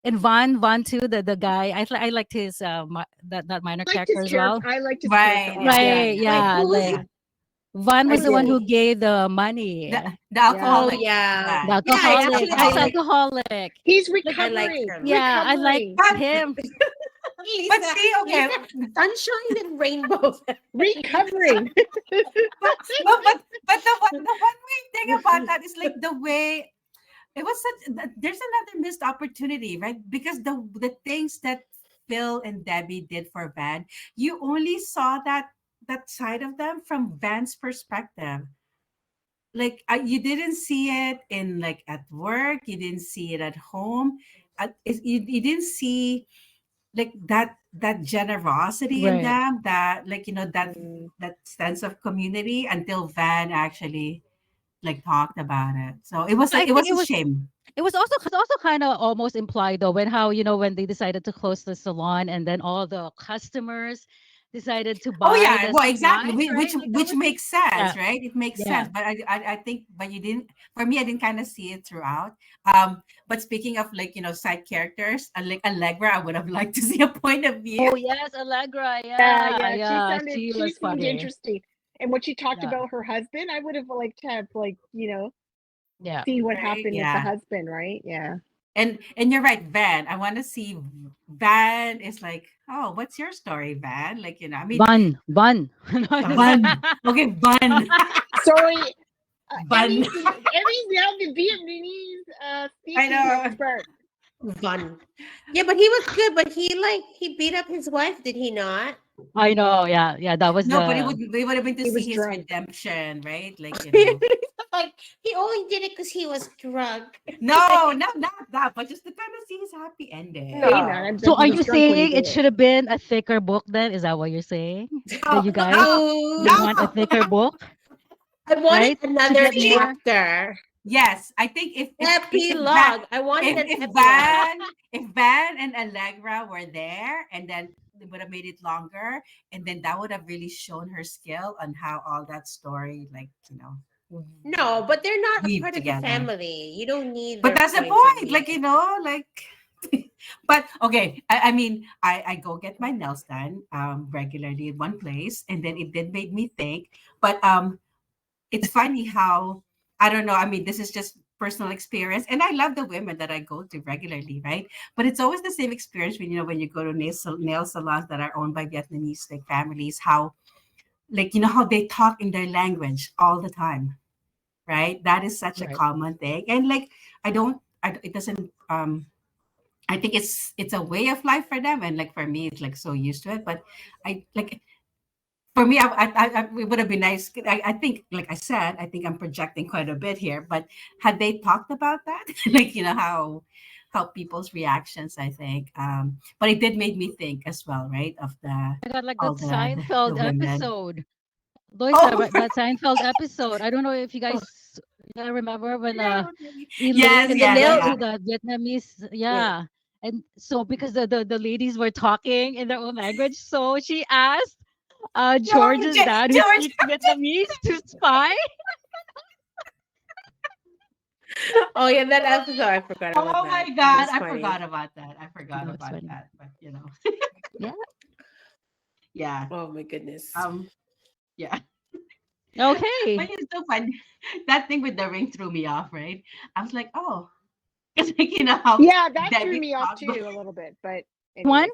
and Von too, the guy. I liked his that minor
I liked
character
his
as well.
character. I liked his character
Right.
arc.
Yeah. Yeah.
Yeah,
Right,
Yeah.
Wait,
yeah.
who was
Like
yeah,
Von
I
was the one
did.
who
who?
gave the money.
The
Yeah,
Oh
alcoholic
yeah,
The
guy.
yeah. I
alcoholic,
actually
ex
did.
alcoholic.
he's
Like
I liked
recovering.
him.
yeah, I like
Recovering.
But
him.
He's
but
a
see,
he's
okay.
a sunshine and rainbows.
Recovering.
But no, but the one way thing about that is like the way it was there's another missed opportunity, right? Because the things that Phil and Debbie did for Van, you only saw that side of them from Van's perspective. Like you didn't see it in like at work, you didn't see it at home. You didn't see like that generosity in
Right.
them, that like
Mm.
that sense of community until Van actually like talked about it. So it was
I
it
think
was
it
a
was
shame.
it was also kind of almost implied though when how when they decided to close the salon and then all the customers decided to
Oh
buy
yeah,
the
well exactly,
supplies, right? Like that
which
was
makes
yeah,
sense, right? It makes
yeah.
sense, but I think, but you didn't. For me, I didn't kind of see it throughout. But speaking of like side characters, like Allegra, I would have liked to see a point of view.
Oh yes, Allegra.
Yeah,
Yeah,
yeah.
yeah. She
She
was
seemed
funny.
interesting. And when she talked
Yeah,
about her husband, I would have liked to have like,
yeah.
seen what
Right?
happened with the
Yeah.
husband, right? Yeah.
And you're right, Van. I want to see Van is like, oh, what's your story, Van? Like, I mean,
Bun, bun.
Bun. Okay, Bun.
Sorry,
Bun.
Emmy's now the Vietnamese
I
speaking
know.
expert.
Fun. Yeah, but he was good. But he beat up his wife, did he not?
I know. Yeah, yeah. That was
No, but
the
we would have been to
He was
see his
drunk.
redemption, right? Like,
Like he only did it because he was drunk.
no, not that, but just to kind of see his happy
Hey
ending.
man,
So
he
are
was
you
drunk when he
saying
did
it
it.
should have been a thicker book then? Is that what you're saying? That
No,
you guys
No,
would want a
no.
thicker book,
I wanted
right? To
another
get more.
chapter.
Yes, I think if Van,
Epilogue. I wanted an
if
epilogue.
Van and Allegra were there, and then they would have made it longer, and then that would have really shown her skill on how all that story, like
No, but they're not a
weave
part of the
together.
family. You don't need
But
their
that's the
points of
point,
view.
like like. But okay, I mean, I go get my nails done regularly in one place, and then it did make me think. But it's funny how I don't know. I mean, this is just personal experience, and I love the women that I go to regularly, right? But it's always the same experience when when you go to nail salons that are owned by Vietnamese like families. How like how they talk in their language all the time, right? That is such a
Right.
common thing, and like I don't, it doesn't. I think it's a way of life for them, and like for me, it's like so used to it. But I like for me, it would have been nice. I think, like I said, I think I'm projecting quite a bit here. But had they talked about that, like how people's reactions, I think. But it did make me think as well, right? Of
I got like
all
that
the
Seinfeld
women.
episode. Loisa,
Oh,
right? That Seinfeld episode. I don't know if you guys remember when
yes,
Elaine
And the
yeah,
went
nail.
yeah.
to the Vietnamese,
Yeah.
yeah. And so because the ladies were talking in their own language, so she asked
No,
George's dad who
George.
speaks Vietnamese to spy.
Oh yeah, that episode. I forgot about
Oh
that.
my
That
God,
was
I
funny.
forgot about that. I forgot
That was
about
funny.
that. But
Yeah.
yeah,
Oh my goodness.
yeah.
Okay.
But it's so funny. That thing with the ring threw me off, right? I was like, oh, it's like how
Yeah, that threw
Debbie
me off
talked.
too a little bit. But
One.
anyways.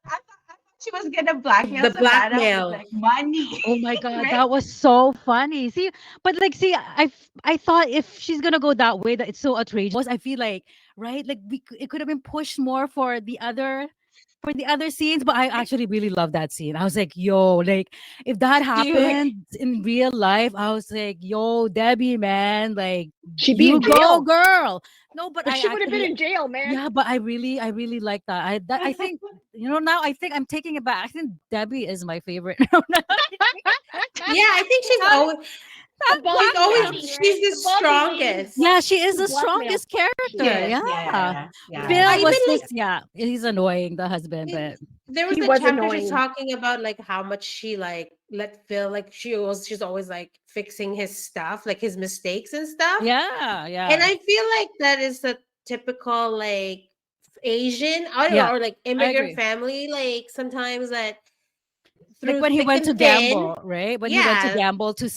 I thought she was gonna blackmail
The
Savannah with
blackmail.
like money,
Oh my God,
right?
that was so funny. See, but like, see, I thought if she's gonna go that way, that it's so outrageous. I feel like, right, like it could have been pushed more for the other scenes. But I actually really love that scene. I was like, yo, like if that
She like
happened in real life, I was like, yo, Debbie, man, like
She'd be
you
in
go,
jail.
girl. No, but I
She would have been
actually,
in jail, man.
yeah, but I really like that. I think now I think I'm taking it back. I think Debbie is my favorite.
yeah, I think
The
she's
boss
always
lady, right?
she's the
The bossy lady
strongest.
Yeah, she is
who
the
blackmails
strongest character.
Yes,
Yeah.
Yes.
yeah.
I
Phil
even
was
like
just, yeah, he's annoying, the husband, but
there was
he
a
was
chapter just
annoying.
talking about like how much she like let Phil like she's always like fixing his stuff, like his mistakes and stuff.
yeah,
And
yeah,
I feel like that is a typical like Asian, I don't know,
yeah,
or like
I
immigrant
agree.
family, like sometimes that
Like
through
when he
thick
went
and
to
thin.
gamble, right? When he went to
Yeah,
gamble to,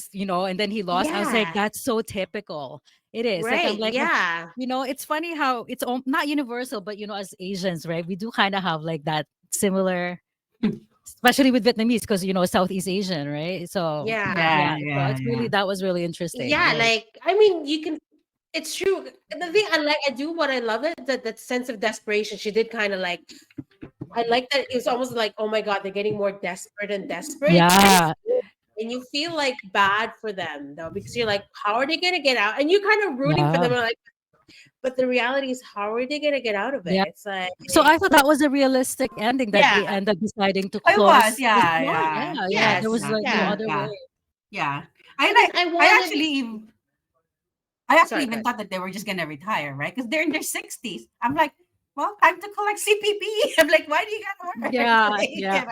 and then he lost. I was like,
yeah,
that's so typical. It is. Like, I'm
right,
like,
yeah.
it's funny how it's not universal, but, as Asians, right? We do kind of have like that similar, especially with Vietnamese, because, Southeast Asian, right? So,
Yeah.
Yeah,
yeah, so
yeah,
it's
yeah.
really, that was really interesting.
Yeah,
It is.
like I mean, you can. It's true. The thing I do what I love it that sense of desperation. She did kind of like. I like that it was almost like, oh my god, they're getting more desperate and desperate. It's kind of
Yeah.
and you feel like bad for them though because you're like, how are they gonna get out? And you're kind of rooting for
Yeah.
them, and like, but the reality is, how are they gonna get out of it?
Yeah.
It's like,
So I thought that was a realistic ending that
yeah,
they end up deciding to
It was,
close the
yeah,
salon.
yeah,
Yeah, yeah. There
yes,
was
yes,
like no
yeah.
exactly,
other
yeah,
way.
yeah.
Because
I actually
sorry, go
even
ahead.
thought that they were just gonna retire, right? Because they're in their 60s. I'm like, well, time to collect CPP. I'm like, why do you gotta work?
Yeah,
Like,
yeah.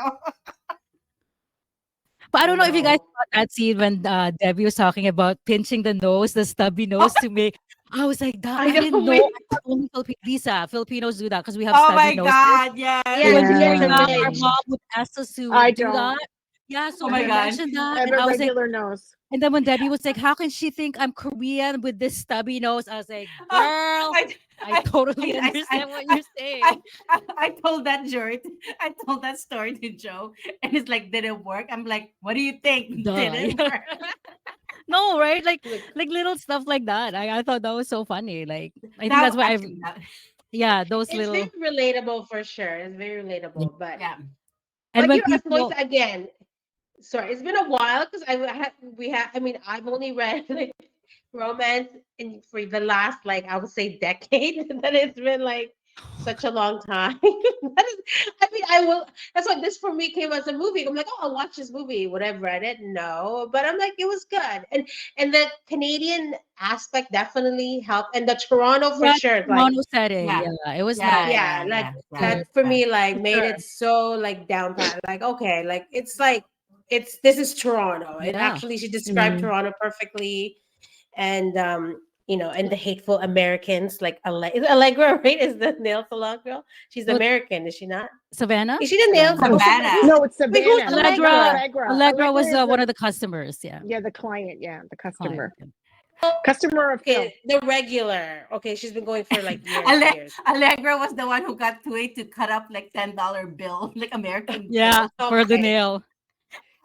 But I
I
don't know if you guys
know.
saw that scene when Debbie was talking about pinching the nose, the stubby nose to make. I was like, that
I
I
know.
didn't know. I thought only Lisa, Filipinos do that because we have
Oh
stubby
my
noses.
God, yes.
So
Yeah,
when
it's
we were
very
young,
Yeah.
our
cringe.
mom would ask us to
I
do
don't.
that. Yeah, so
Oh
when
my
you
God.
mentioned
I
that,
have
and
a
I was like,
regular nose.
and then when Debbie was like, "How can she think I'm Korean with this stubby nose?" I was like,
Oh,
"Girl,
I,
I
I,
totally
I,
understand what
I,
you're
I,
saying."
I told that joke. I told that story to Joe, and it's like, did it work? I'm like, what do you think? Did
Duh.
it work?
No, right?
Look,
Like little stuff like that. I thought that was so funny. Like I think that's
Now,
why I've
actually, now,
yeah, those
it's very
little
relatable for sure. It's very
yeah.
relatable,
yeah.
And
but
when
you know, as Moise
people
again. Sorry, it's been a while because I had we had. I mean, I've only read like romance in for the last like I would say decade. That it's been like such a long time. That is, I mean, I will. That's why this for me came as a movie. I'm like, oh, I'll watch this movie. Would I've read it? No, but I'm like, it was good, and the Canadian aspect definitely helped, and the Toronto for
yeah,
sure. Like,
Toronto setting.
Yeah.
Yeah, it was
Yeah,
nice.
yeah,
yeah,
like
yeah, yeah,
Good.
that for
yeah.
me, like
For
made
sure.
it so like down pat. Like, okay, like it's this is Toronto. It
Yeah.
actually she described
Mhm.
Toronto perfectly, and you know, and the hateful Americans like is Allegra, right? Is the nail salon girl? She's
What
American, is she not?
Savannah?
Is she the nail?
Savannah.
Oh,
Savannah.
who's
No, it's
wait? Who's
Savannah.
Allegra
Allegra?
Allegra.
Allegra
Allegra
was
is
one
the
of the customers. Yeah.
yeah, the client. Yeah, the
Client.
customer.
Yeah.
Customer of Phil.
Okay, the regular. Okay, she's been going for like years, years.
Allegra was the one who got Tui to cut up like $10 bill, like American
Yeah,
bill.
for the
Okay,
nail.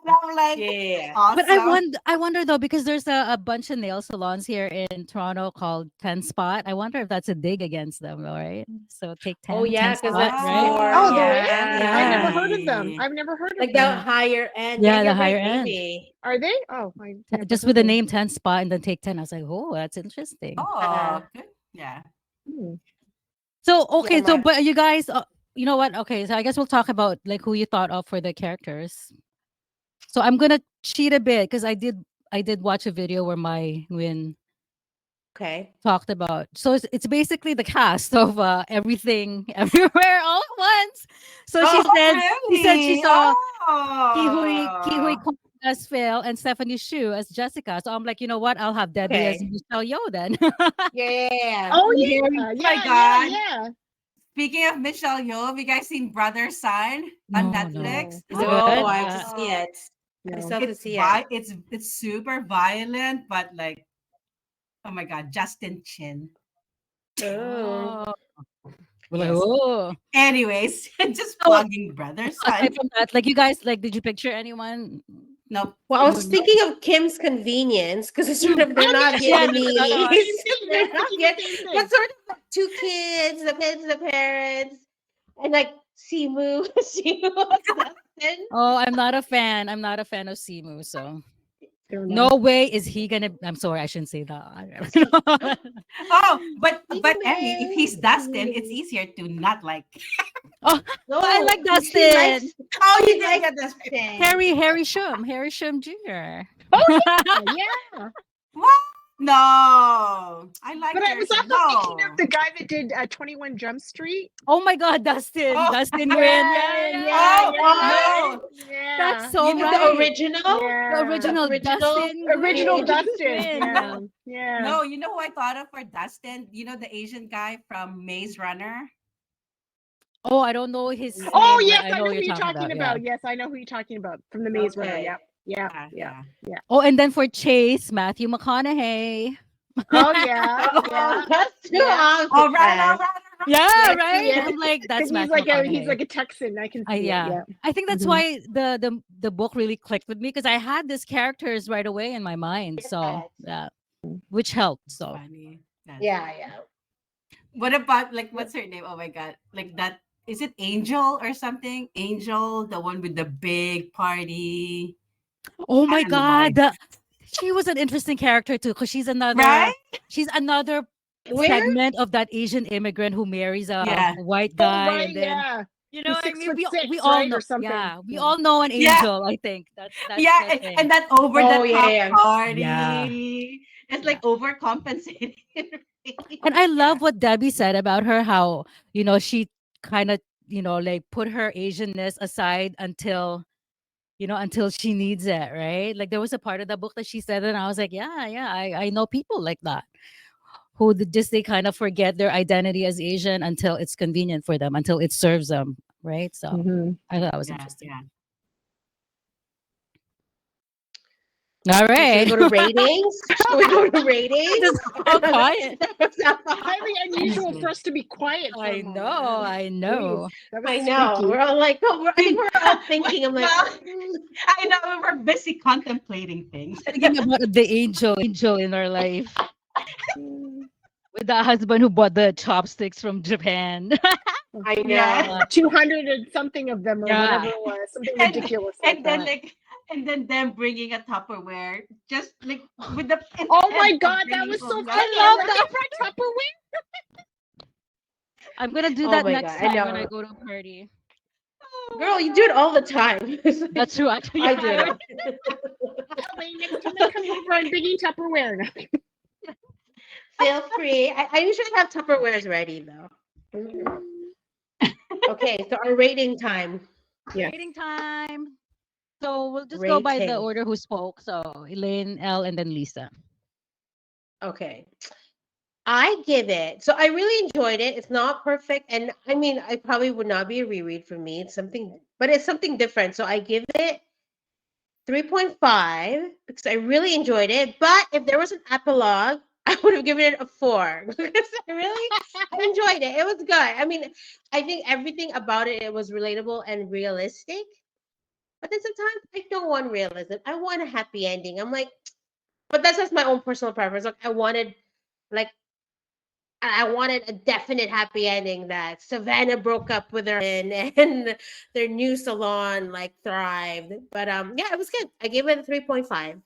And I'm like,
yeah, yeah, yeah.
But
awesome.
I wonder though, because there's a bunch of nail salons here in Toronto called 10 Spot. I wonder if that's a dig against them, all right? So take
Oh
10, 10
yeah, because
Spot,
that's
right?
more.
Oh, there
Yeah,
is. I never
Yeah.
heard of them.
Maybe.
I've never heard of
like the
them.
Yeah.
higher end. Yeah,
Yeah, the
you're
higher
right.
end.
Maybe.
Are they? Oh, I never
Just
heard
with the
of them.
name 10 Spot and then take 10. I was like, oh, that's interesting.
Uh,
Oh, good. Yeah.
Hmm.
So,
yeah,
okay, so,
my
but you guys, you know what? Okay, so I guess we'll talk about like who you thought of for the characters. So I'm gonna cheat a bit because I did watch a video where Mai Nguyen
okay.
talked about. So it's basically the cast of everything everywhere all at once. So
Oh,
she said she
Really?
saw Kihui
Oh.
Kwan as Phil and Stephanie Shu as Jessica. So I'm like, you know what? I'll have Debbie as
okay.
Michelle Yeoh then.
Yeah, yeah, yeah.
Oh
And here,
yeah,
oh my
yeah, yeah,
God.
yeah.
Speaking of Michelle Yeoh, have you guys seen Brother Son on
No, no.
Netflix?
No,
Is it
Oh,
good?
I have to see it. I
no.
still have to
It's
see it.
it's super violent, but like, oh my God, Justin Chin.
Oh,
Oh, we're like,
Yes.
oh.
Anyways, just
So
plugging Brother
aside
Son.
from that, like you guys, like, did you picture anyone?
Nope.
well, I
You
was
don't know?
thinking of Kim's Convenience because it's sort of they're
Oh
not
Yeah, that's another
Vietnamese.
one.
yeah, I
They're
was
not
thinking
Viet,
the same
but
thing.
sort of like two kids, the parents, and like Simu, Simu was Dustin.
Oh, I'm not a fan. I'm not a fan of Simu, so
Fair
no
enough.
way is he gonna. I'm sorry, I shouldn't say
See,
that.
Oh,
Simu
but Emmy, if
man.
he's Dustin, it's easier to not like.
Oh, but I
No,
like
she likes.
Dustin.
Oh, you
She
did
likes
get this.
Dustin.
Harry Shum Jr.
Oh yeah.
What? No, I like
But I was
Harrison.
also thinking
No.
of the guy that did 21 Jump Street.
Oh my God, Dustin,
Oh,
Dustin Nguyen. Yeah,
Yeah,
yeah,
yeah,
yeah.
oh
yeah,
What?
no.
That's
yeah,
You
so
know,
The
right.
original?
The
yeah.
The
original
original?
Dustin
Original
Nguyen.
Dustin.
Nguyen.
Yeah, yeah.
no, you know who I thought of for Dustin? You know the Asian guy from Maze Runner?
Oh, I don't know his
Oh
name, but
yes,
I
I
know
know
what
who
you're
you're
talking
talking
about. Yeah.
about. Yes, I know who you're talking about from the Maze Runner.
Okay.
Yep, yeah,
Yeah,
yeah,
yeah.
yeah.
Oh, and then for Chase, Matthew McConaughey.
Oh yeah,
Oh,
yeah,
that's too
yeah.
All right, all
obvious.
right.
Yeah,
I see
right.
it
I'm like, that's
because he's
Matthew
like
McConaughey.
a Texan. I can see it.
Yeah,
Yeah.
I think that's
Mhm.
why the book really clicked with me because I had these characters right away in my mind. So
Yes.
yeah, which helped.
That's
So
funny. That's
Yeah,
funny.
yeah.
What about like what's her name? Oh my God. Like that, is it Angel or something? Angel, the one with the big party.
oh
I
my
don't know, Molly.
God, she was an interesting character too because
Right?
she's another
Where?
segment of that Asian immigrant who marries a
Yeah.
white
Oh
guy
right,
and then
yeah.
you know
He's
what I
six
mean?
foot
We
six,
all
right,
know,
or something.
yeah, we
Yeah.
all know an
Yeah.
angel. I think that's
Yeah.
the
And
thing.
that over
Oh,
the
yeah,
top
yeah.
Yeah,
party. It's
yeah.
like overcompensating.
And I
Yeah.
love what Debbie said about her, how, she kind of, like put her Asianness aside until until she needs it, right? Like there was a part of the book that she said, and I was like, yeah, I know people like that who they kind of forget their identity as Asian until it's convenient for them, until it serves them, right? So
Mhm.
I thought that was
Yeah,
interesting.
yeah.
All
Okay, should we
right.
go to ratings? Should we go to ratings?
Just all quiet.
Highly unusual for us to be quiet for a
I
moment.
know, I
Jeez,
know.
that was
I know.
spooky.
We're all like, I think we're all thinking. I'm like,
Well, I know we're busy contemplating things.
Thinking about the angel in our life
Mm.
with the husband who bought the chopsticks from Japan.
I know.
Yeah.
200 and something of them or
Yeah.
whatever it was, something
and
ridiculous like
and then
that.
like and then them bringing a Tupperware, just like with the
Oh my
intent of
God, that
bringing
was so
home
funny.
lunch.
I love
I'm like,
that.
they brought Tupperware?
I'm gonna do
Oh
that
my
next
God, I
time when I
know.
go to a party.
Oh
Girl,
my
you do it
God.
all the time. It's like,
That's true, actually.
I
Yeah,
do.
Wait, next time I come over, I'm bringing Tupperware.
Feel free. I usually have Tupperwares ready though. Okay, so our rating time.
Yeah.
Rating time. So we'll just go by the
Rating.
order who spoke. So Elaine, Elle, and then Lisa.
Okay. I give it. So I really enjoyed it. It's not perfect, and I mean, I probably would not be a reread for me. It's something, but it's something different. So I give it 3.5 because I really enjoyed it. But if there was an epilogue, I would have given it a 4 because I enjoyed it. It was good. I mean, I think everything about it was relatable and realistic. But then sometimes I don't want realism. I want a happy ending. I'm like, but that's just my own personal preference. Like like I wanted a definite happy ending that Savannah broke up with her and their new salon like thrived. But yeah, it was good. I gave it a 3.5.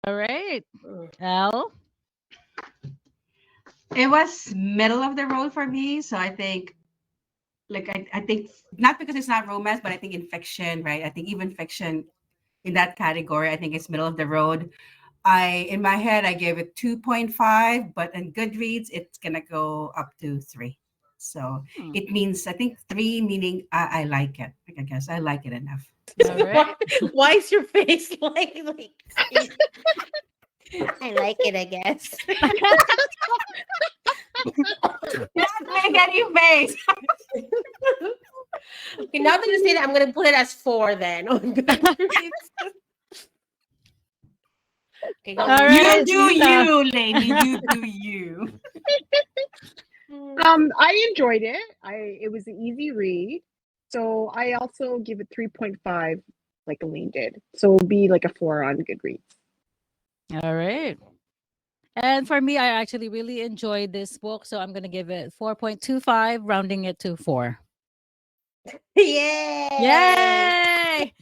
All right.
Mm.
Elle.
It was middle of the road for me. So I think I think not because it's not romance, but I think in fiction, right? I think even fiction in that category, I think it's middle of the road. In my head I gave it 2.5, but in Goodreads it's gonna go up to 3. So
Hmm.
it means I think 3 meaning I like it. Like, I guess I like it enough.
All right.
Why is your face like I like it, I guess.
Not make any face.
Okay, now that you say that, I'm gonna put it as 4 then. On Goodreads. Okay, go
All
Lisa.
right.
You do
Lisa.
you, lady. You do you.
I enjoyed it. It was an easy read. So I also give it 3.5 like Elaine did. So it'll be like a 4 on Goodreads.
All right. And for me, I actually really enjoyed this book. So I'm going to give it 4.25, rounding it to 4.
Yay!
Yay!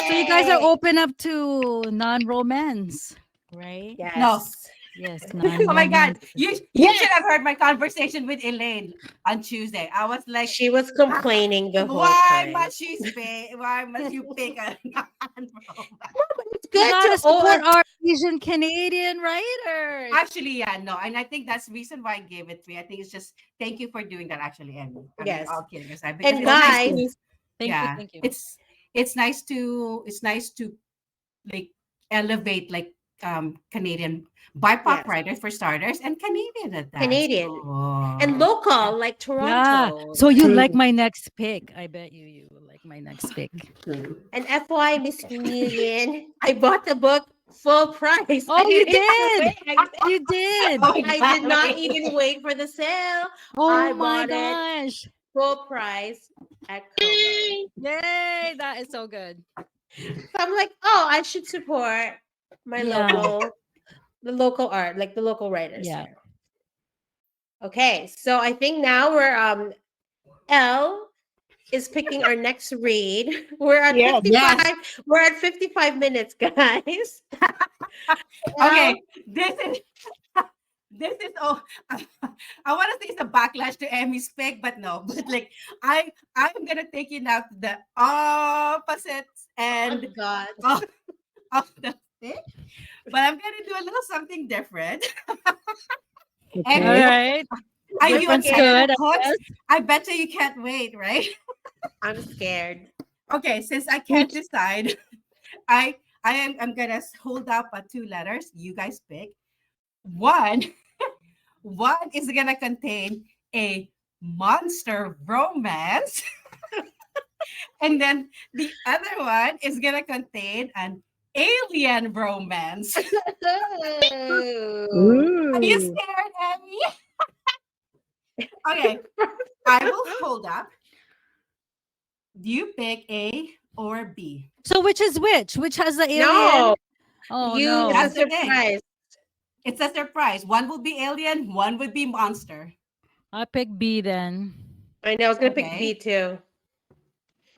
So you guys are
Yay!
open up to non-romance, right?
No.
Yes.
Yes,
Oh my God.
non-romance.
You
Yes.
should have heard my conversation with Elaine on Tuesday. I was like,
She was complaining the whole
why
time.
must why must you pick a non-romance?
It's
We
good
gotta
to
support our Asian Canadian writers.
Actually, yeah, no. And I think that's the reason why I gave it 3. I think it's just thank you for doing that actually, Emmy. I mean,
Yes.
all kidding aside. Because
And
it's nice
guys,
to
Thank you,
yeah.
thank you.
It's nice to like elevate like Canadian BIPOC
Yes.
writers for starters and Canadian at that.
Canadian.
So,
and local, like
Yeah.
Toronto.
So you
True.
like my next pick. I bet you will like my next pick.
And FY Miss Nguyen, I bought the book full price.
Oh, you
didn't
did.
wait.
You did.
Oh my
I did
God,
not
wait.
even wait for the sale.
Oh
I
my
bought it
gosh.
full price at Kobo.
Yay. That is so good.
So I'm like, oh, I should support my
Yeah.
the local art, like the local writers
Yeah.
here. Okay, so I think now we're Elle is picking our next read. We're at
Yes.
55.
Yes.
We're at 55 minutes, guys.
Okay, this is I want to say it's a backlash to Emmy's pick, but no. But like I'm gonna take you now to the opposites
Oh
and
God.
of the pick. But I'm gonna do a little something different.
All
Emmy,
right.
are you
Different's
scared?
good. I
hooked?
guess.
I bet you can't wait, right?
I'm scared.
Okay, since I can't decide, I'm gonna hold up 2 letters. You guys pick. One one is gonna contain a monster romance, and then the other one is gonna contain an alien romance. Are you
Ooh.
scared, Emmy? Okay, I will hold up. Do you pick A or B?
So which is which? Which has the alien?
No,
Oh
you.
no.
It's a
That's okay.
surprise.
It's a surprise. One will be alien, one would be monster.
I pick B then.
I know. I was gonna pick
Okay.
B too.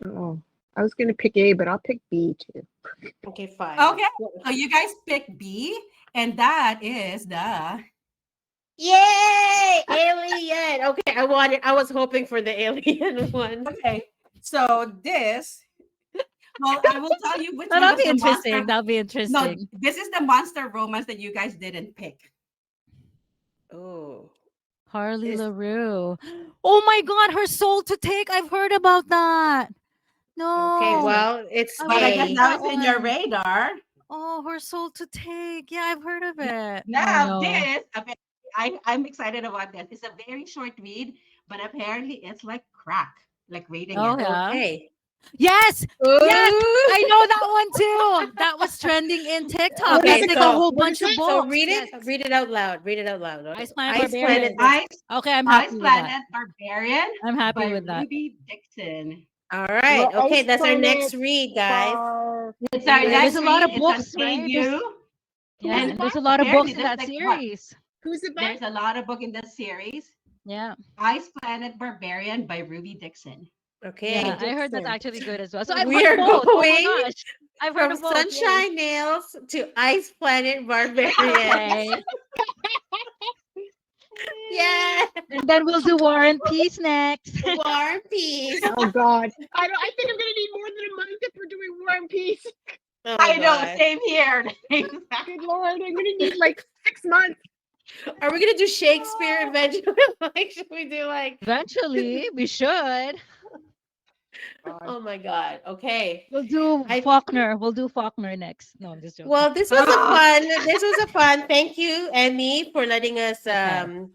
Oh, I was gonna pick A, but I'll pick B too.
Okay, fine.
Okay, so you guys pick B, and that is the
Yay! Alien. Okay, I was hoping for the alien one.
okay. So this, well, I will tell you which one
That'll
was
be
the
interesting.
monster.
That'll be
No,
interesting.
this is the monster romance that you guys didn't pick.
Oh.
Harley
This-
LaRue. Oh my God, her soul to take. I've heard about that. No.
Okay, well, it's
I
But I guess
A.
now
that
it's in your
one.
radar.
Oh, her soul to take. Yeah, I've heard of it. Oh
Now
no.
this, I'm excited about this. It's a very short read, but apparently it's like crack, like reading
Oh
it.
yeah.
Okay.
Yes.
Ooh.
Yes. I know that one too. That was trending in TikTok.
Okay,
That's like a
so-
whole
what
bunch
is
of
it?
books.
So read
Yes.
it. Read it out loud. Read it out loud.
Ice Planet
Ice
Barbarian.
Planet.
Ice,
Okay, I'm
Ice
happy with that.
Planet Barbarian
I'm happy
by
with that.
Ruby Dixon.
All right.
Well,
Okay,
Ice
that's our
Planet
next read, guys.
It's our
There's
next
a lot of
read.
books,
It's on
right?
KU.
Yeah,
And
and there's a lot of
apparently
books in
there's
that
like what?
series.
Who's it by?
There's a lot of book in this series.
Yeah.
Ice Planet Barbarian by Ruby Dixon.
Okay.
Yeah, I heard that's
Dixon.
actually good as well. So I've
We
heard
are
both. Oh my
going
gosh. I've heard
From
of both. Yay.
Sunshine Nails to Ice Planet Barbarian.
Okay.
Yeah.
And then we'll do War and Peace next.
War and Peace.
Oh God, I think I'm gonna need more than a month if we're doing War and Peace.
Oh,
I know,
God.
same here.
Good Lord, I'm gonna need like 6 months.
Are we gonna do Shakespeare eventually? Like, should we do like?
Eventually, we should.
Oh my God. Okay.
We'll do
I-
Faulkner. We'll do Faulkner next. No, I'm just joking.
Well, this was a fun. This was a fun. Thank you, Emmy, for letting us
Okay.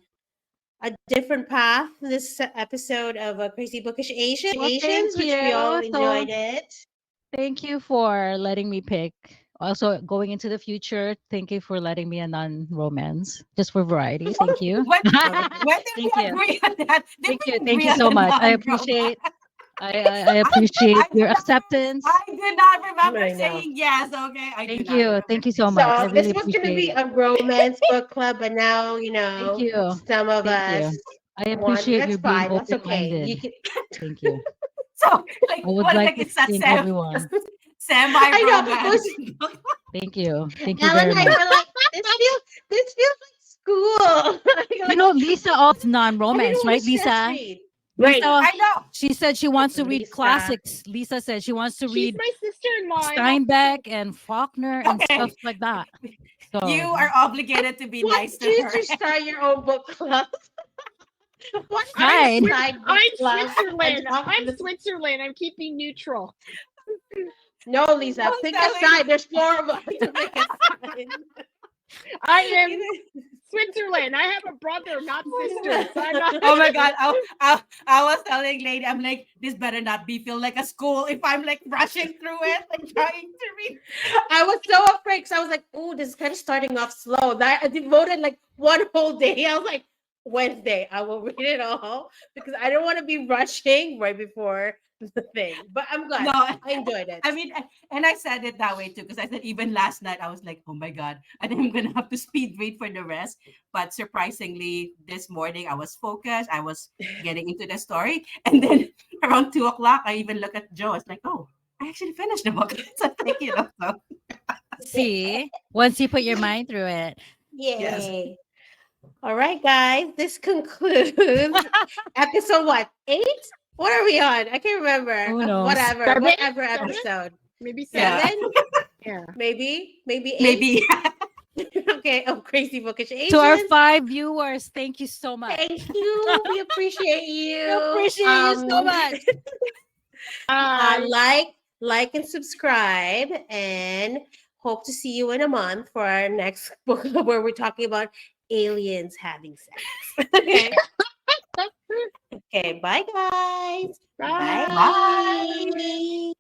a different path. This episode of Crazy Bookish Asians,
Well, thank
which we all
you.
enjoyed it.
Thank you for letting me pick. Also, going into the future, thank you for letting me a non-romance, just for variety. Thank you.
When did
Thank
we
you.
agree on that? Did
Thank
we
you. Thank
agree
you
on
so
the
much. I
non-romance?
appreciate. I appreciate your acceptance.
I do not remember
I know.
saying yes. Okay. I do
Thank
not
you.
remember
Thank you so
saying
much. I
So this
really
was going to
appreciate
be
it.
a romance book club, but now
Thank you.
some of
Thank
us.
you. I
want-
appreciate
That's
you being
fine. That's okay.
open-minded.
You can.
Thank you.
So, like,
I would
what,
like to
it's a
thank everyone.
semi-romance.
Thank you. Thank you
Ellen
very
and I
much.
were like, this feels like school.
You know, Lisa also non-romance,
I don't know
right,
which
Lisa?
to read.
Right.
Lisa,
I know.
she said she wants to read
Lisa.
classics. Lisa said she wants to
She's
read
my sister-in-law.
Steinbeck and Faulkner and
Okay.
stuff like that. So
You are obligated to be
What?
nice to
You
her.
should start your own book club. What?
Fine.
I'm Switzerland. I'm Switzerland. I'm keeping neutral.
No, Lisa,
Don't
pick
tell
a side. There's 4 of us to pick a side.
I am Switzerland. I have a brother, not sister. So I'm not.
Oh my god! I was telling lady, I'm like, this better not be feel like a school if I'm like rushing through it and trying to read.
I was so afraid because I was like, oh, this is kind of starting off slow. I devoted like one whole day. I was like, Wednesday, I will read it all because I don't want to be rushing right before the thing. But I'm glad.
No,
I enjoyed it.
I mean, and I said it that way too because I said even last night I was like, oh my god, I think I'm gonna have to speed read for the rest. But surprisingly, this morning I was focused. I was getting into the story, and then around 2 o'clock, I even look at Joe. It's like, oh, I actually finished the book. So thank you. So.
see, once you put your mind through it.
Yay.
Yes.
All right, guys. This concludes episode what? 8? What are we on? I can't remember.
Who knows?
Whatever.
7?
Whatever
7?
episode.
Maybe
Yeah.
7.
7?
Yeah.
Maybe 8.
Maybe.
Okay. Oh, Crazy Bookish Asians.
To our 5 viewers, thank you so much.
Thank you. We appreciate you.
We appreciate you so much.
Bye.
Like and subscribe, and hope to see you in a month for our next book club where we're talking about aliens having sex. Okay. Okay. Bye, guys.
Bye.
Bye.
Bye.